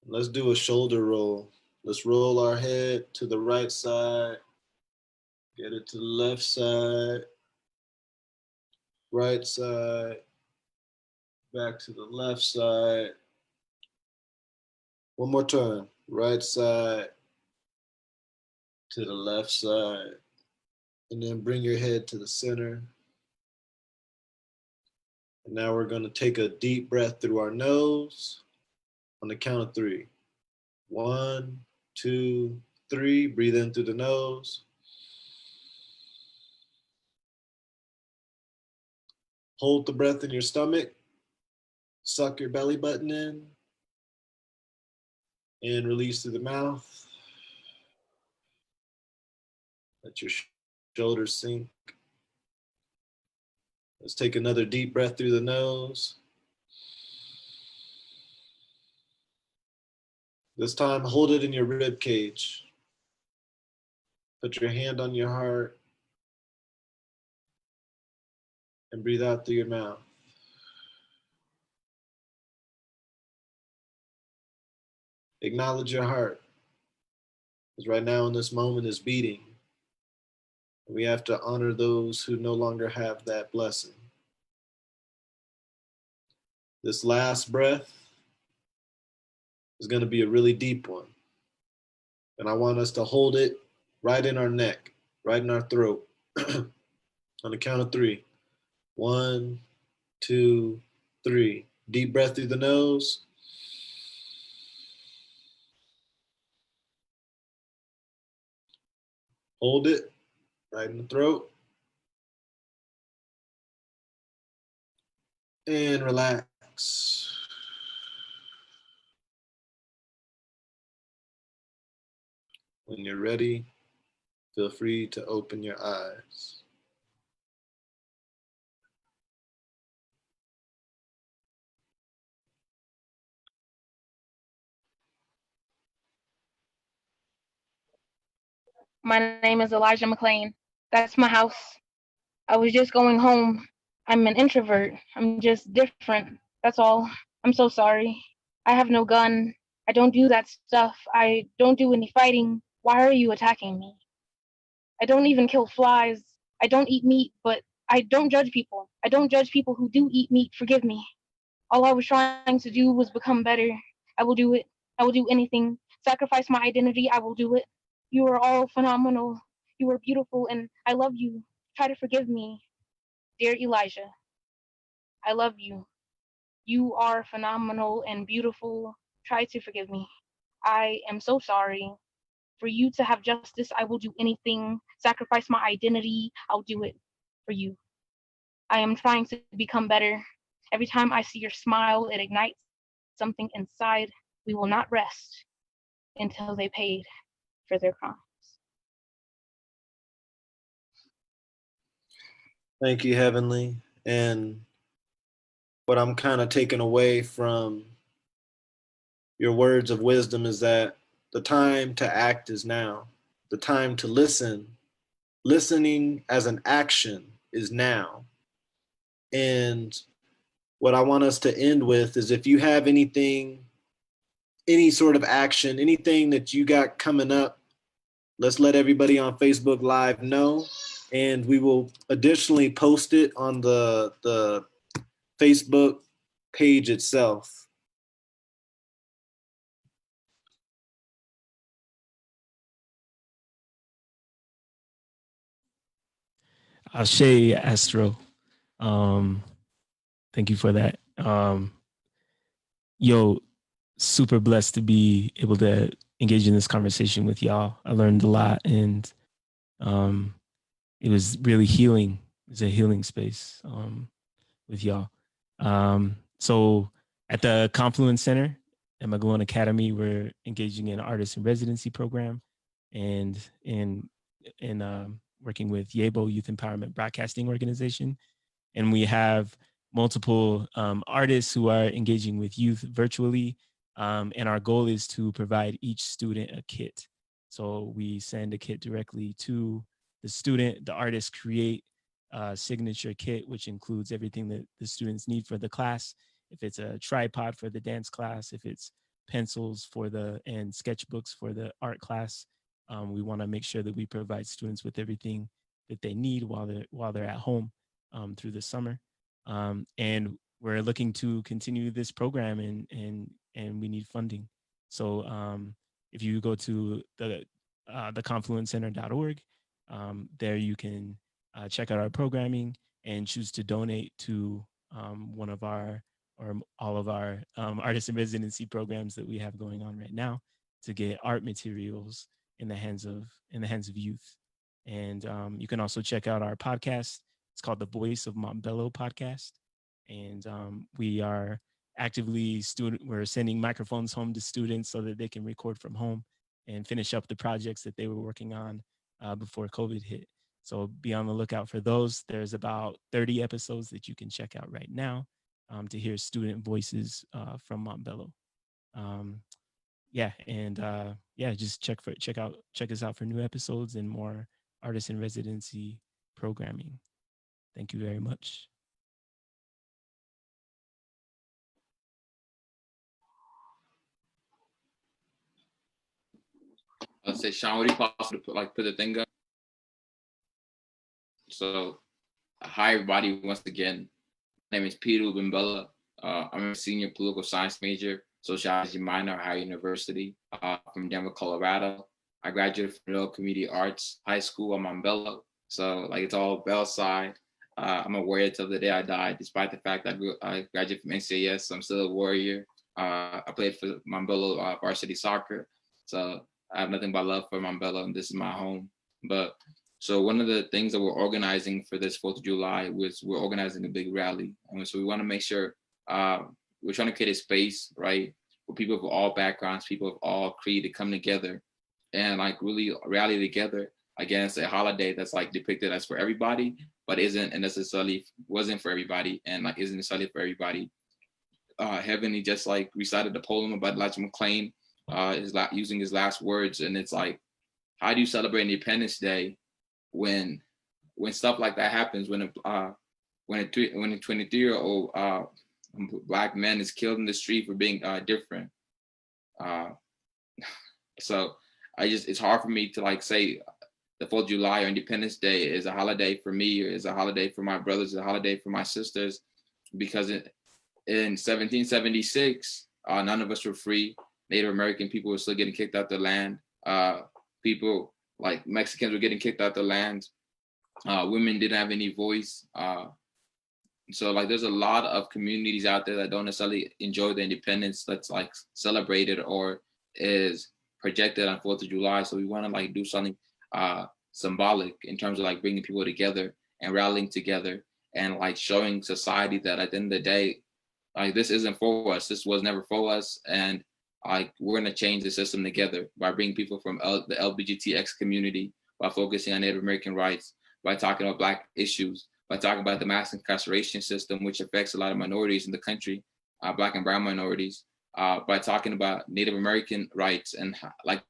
Speaker 2: Let's do a shoulder roll. Let's roll our head to the right side. Get it to the left side. Right side. Back to the left side. One more time. Right side to the left side. And then bring your head to the center. And now we're going to take a deep breath through our nose on the count of 3. 1, 2, 3. Breathe in through the nose. Hold the breath in your stomach. Suck your belly button in. And release through the mouth. Let your shoulders sink. Let's take another deep breath through the nose. This time, hold it in your rib cage. Put your hand on your heart and breathe out through your mouth. Acknowledge your heart, because right now in this moment is beating. We have to honor those who no longer have that blessing. This last breath is going to be a really deep one. And I want us to hold it right in our neck, right in our throat. On the count of 3. 1, 2, 3. Deep breath through the nose. Hold it right in the throat. And relax. When you're ready, feel free to open your eyes.
Speaker 3: My name is Elijah McLean. That's my house. I was just going home. I'm an introvert. I'm just different. That's all. I'm so sorry. I have no gun. I don't do that stuff. I don't do any fighting. Why are you attacking me? I don't even kill flies. I don't eat meat, but I don't judge people. I don't judge people who do eat meat. Forgive me. All I was trying to do was become better. I will do it. I will do anything. Sacrifice my identity. I will do it. You are all phenomenal. You are beautiful, and I love you. Try to forgive me. Dear Elijah, I love you. You are phenomenal and beautiful. Try to forgive me. I am so sorry. For you to have justice, I will do anything. Sacrifice my identity. I'll do it for you. I am trying to become better. Every time I see your smile, it ignites something inside. We will not rest until they paid for their crimes.
Speaker 2: Thank you, Heaven-Leigh. And what I'm kind of taking away from your words of wisdom is that the time to act is now. The time to listen, listening as an action is now. And what I want us to end with is if you have anything, any sort of action, anything that you got coming up, let's let everybody on Facebook Live know. And we will additionally post it on the Facebook page itself.
Speaker 4: Ashe Astro. Thank you for that. Yo, super blessed to be able to engage in this conversation with y'all. I learned a lot, and it was really healing. It was a healing space with y'all. So at the Confluence Center, at McGlone Academy, we're engaging in artist in residency program, and in working with Yabo Youth Empowerment Broadcasting Organization. And we have multiple artists who are engaging with youth virtually. And our goal is to provide each student a kit. So we send a kit directly to the student. The artists create a signature kit, which includes everything that the students need for the class. If it's a tripod for the dance class, if it's pencils and sketchbooks for the art class, we want to make sure that we provide students with everything that they need while they're at home through the summer. And we're looking to continue this program, and we need funding. So if you go to the confluencecenter.org, there you can check out our programming and choose to donate to one of our or all of our artist in residency programs that we have going on right now to get art materials in the hands of youth. And you can also check out our podcast. It's called the Voice of Montbello podcast. And we are actively we're sending microphones home to students so that they can record from home and finish up the projects that they were working on before COVID hit. So be on the lookout for those. There's about 30 episodes that you can check out right now to hear student voices from Montbello. Just check us out for new episodes and more artist in residency programming. Thank you very much.
Speaker 5: I'll say, Shaun, would it be possible to put the thing up? So, hi everybody, once again. My name is Peter Lubembela. I'm a senior political science major, sociology minor at Higher University from Denver, Colorado. I graduated from Noel Community Arts High School in Montbello. So it's all Bell side. I'm a warrior till the day I die, despite the fact that I graduated from NCAS, so I'm still a warrior. I played for Montbello varsity soccer. So I have nothing but love for Montbello, and this is my home. But so one of the things that we're organizing for this 4th of July was we're organizing a big rally. And so we want to make sure we're trying to create a space, right, for people of all backgrounds, people of all creed to come together and really rally together against a holiday that's depicted as for everybody, but wasn't for everybody and isn't necessarily for everybody. Heaven-Leigh just recited the poem about Elijah McClain, using his last words, and it's how do you celebrate Independence Day when stuff like that happens, when a 23-year-old Black man is killed in the street for being different. So it's hard for me to say the 4th of July or Independence Day is a holiday for me, or is a holiday for my brothers, is a holiday for my sisters, because in 1776, none of us were free. Native American people were still getting kicked out the land. People like Mexicans were getting kicked out the land. Women didn't have any voice. So there's a lot of communities out there that don't necessarily enjoy the independence that's celebrated or is projected on 4th of July. So we want to do something symbolic in terms of bringing people together and rallying together and showing society that at the end of the day, this isn't for us. This was never for us. And we're going to change the system together by bringing people from the LGBTX community, by focusing on Native American rights, by talking about Black issues, by talking about the mass incarceration system, which affects a lot of minorities in the country, Black and brown minorities, by talking about Native American rights and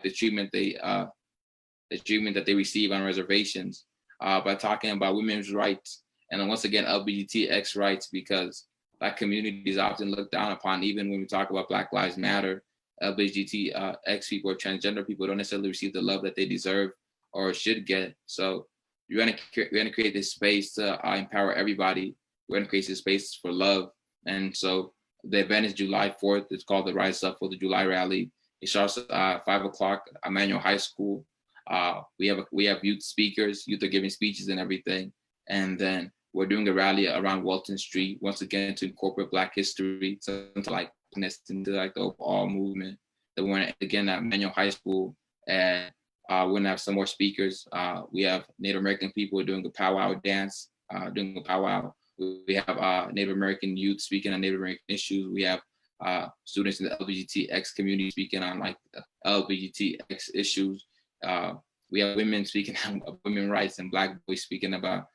Speaker 5: the treatment that they receive on reservations, by talking about women's rights, and then once again, LGBTX rights, because Black community is often looked down upon, even when we talk about Black Lives Matter. LGBTX people or transgender people don't necessarily receive the love that they deserve or should get. So we're going to create this space to empower everybody. We're going to create this space for love. And so the event is July 4th. It's called the Rise Up for the July Rally. It starts at 5 o'clock at Emmanuel High School. We have youth speakers. Youth are giving speeches and everything. And then we're doing a rally around Walton Street, once again, to incorporate Black history, something into the overall movement. Then we're again at Emmanuel High School, and we're gonna have some more speakers. We have Native American people doing a powwow dance, doing a powwow. We have Native American youth speaking on Native American issues. We have students in the LGBTX community speaking on like LGBTX issues. We have women speaking of women's rights and Black boys speaking about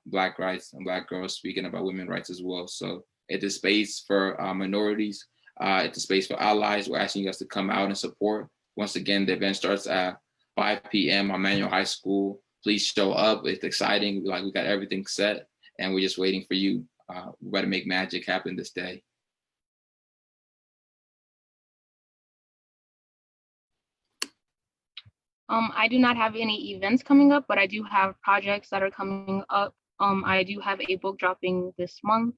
Speaker 5: Black rights and Black girls speaking about women's rights as well. So it's a space for minorities. It's a space for allies. We're asking you guys to come out and support. Once again, the event starts at 5 p.m. on Manual High School. Please show up. It's exciting. Like, we got everything set and we're just waiting for you. We got to make magic happen this day.
Speaker 3: I do not have any events coming up, but I do have projects that are coming up. I do have a book dropping this month.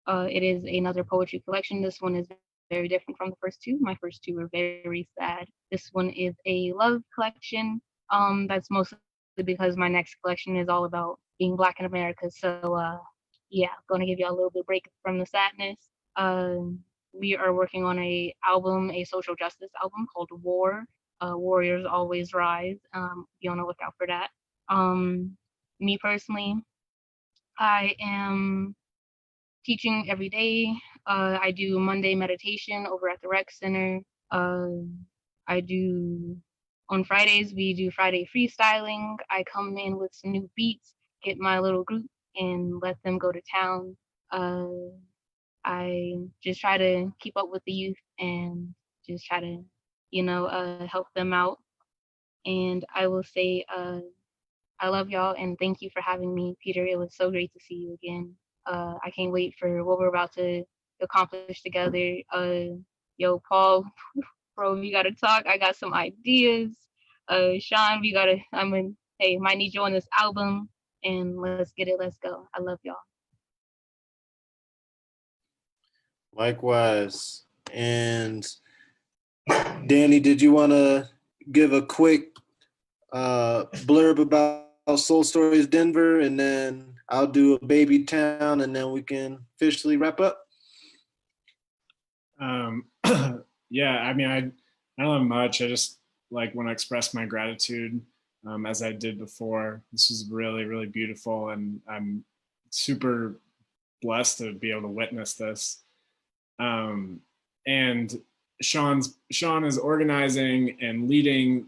Speaker 3: It is another poetry collection. This one is very different from the first two. My first two were very sad. This one is a love collection. That's mostly because my next collection is all about being Black in America. So yeah, gonna give y'all a little bit of break from the sadness. We are working on a album, a social justice album called War. Warriors Always Rise. Be on the lookout for that. Me personally, I am teaching every day. I do Monday meditation over at the rec center. I do, on Fridays, we do Friday freestyling. I come in with some new beats, get my little group and let them go to town. I just try to keep up with the youth and just try to, help them out. And I will say, I love y'all and thank you for having me, Peter. It was so great to see you again. I can't wait for what we're about to accomplish together. Yo, Paul, bro, we gotta talk. I got some ideas. Shaun, hey, might need you on this album. And let's get it, let's go. I love y'all.
Speaker 2: Likewise. And Danny, did you want to give a quick blurb about Soul Stories Denver, and then I'll do a Babytown, and then we can officially wrap up?
Speaker 1: Yeah, I mean, I don't have much. I just want to express my gratitude, as I did before. This was really, really beautiful, and I'm super blessed to be able to witness this. And Shaun is organizing and leading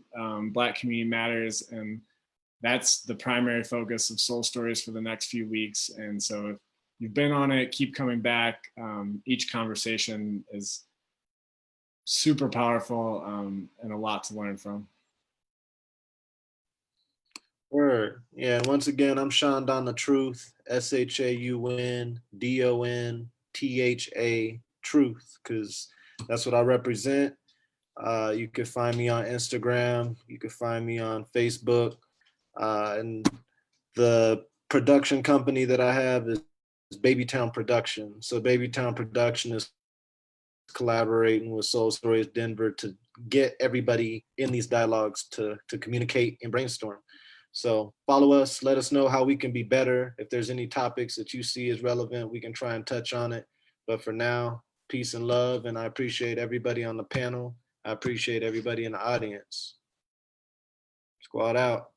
Speaker 1: Black Community Matters, and that's the primary focus of Soul Stories for the next few weeks. And so if you've been on it, keep coming back. Each conversation is super powerful, and a lot to learn from.
Speaker 2: Word. Yeah, once again, I'm Shaun Don the Truth, ShaunDontha, Truth, because that's what I represent. You can find me on Instagram. You can find me on Facebook. And the production company that I have is Babytown Production. So Babytown Production is collaborating with Soul Stories Denver to get everybody in these dialogues to communicate and brainstorm. So follow us, let us know how we can be better. If there's any topics that you see as relevant, we can try and touch on it. But for now, peace and love. And I appreciate everybody on the panel. I appreciate everybody in the audience. Squad out.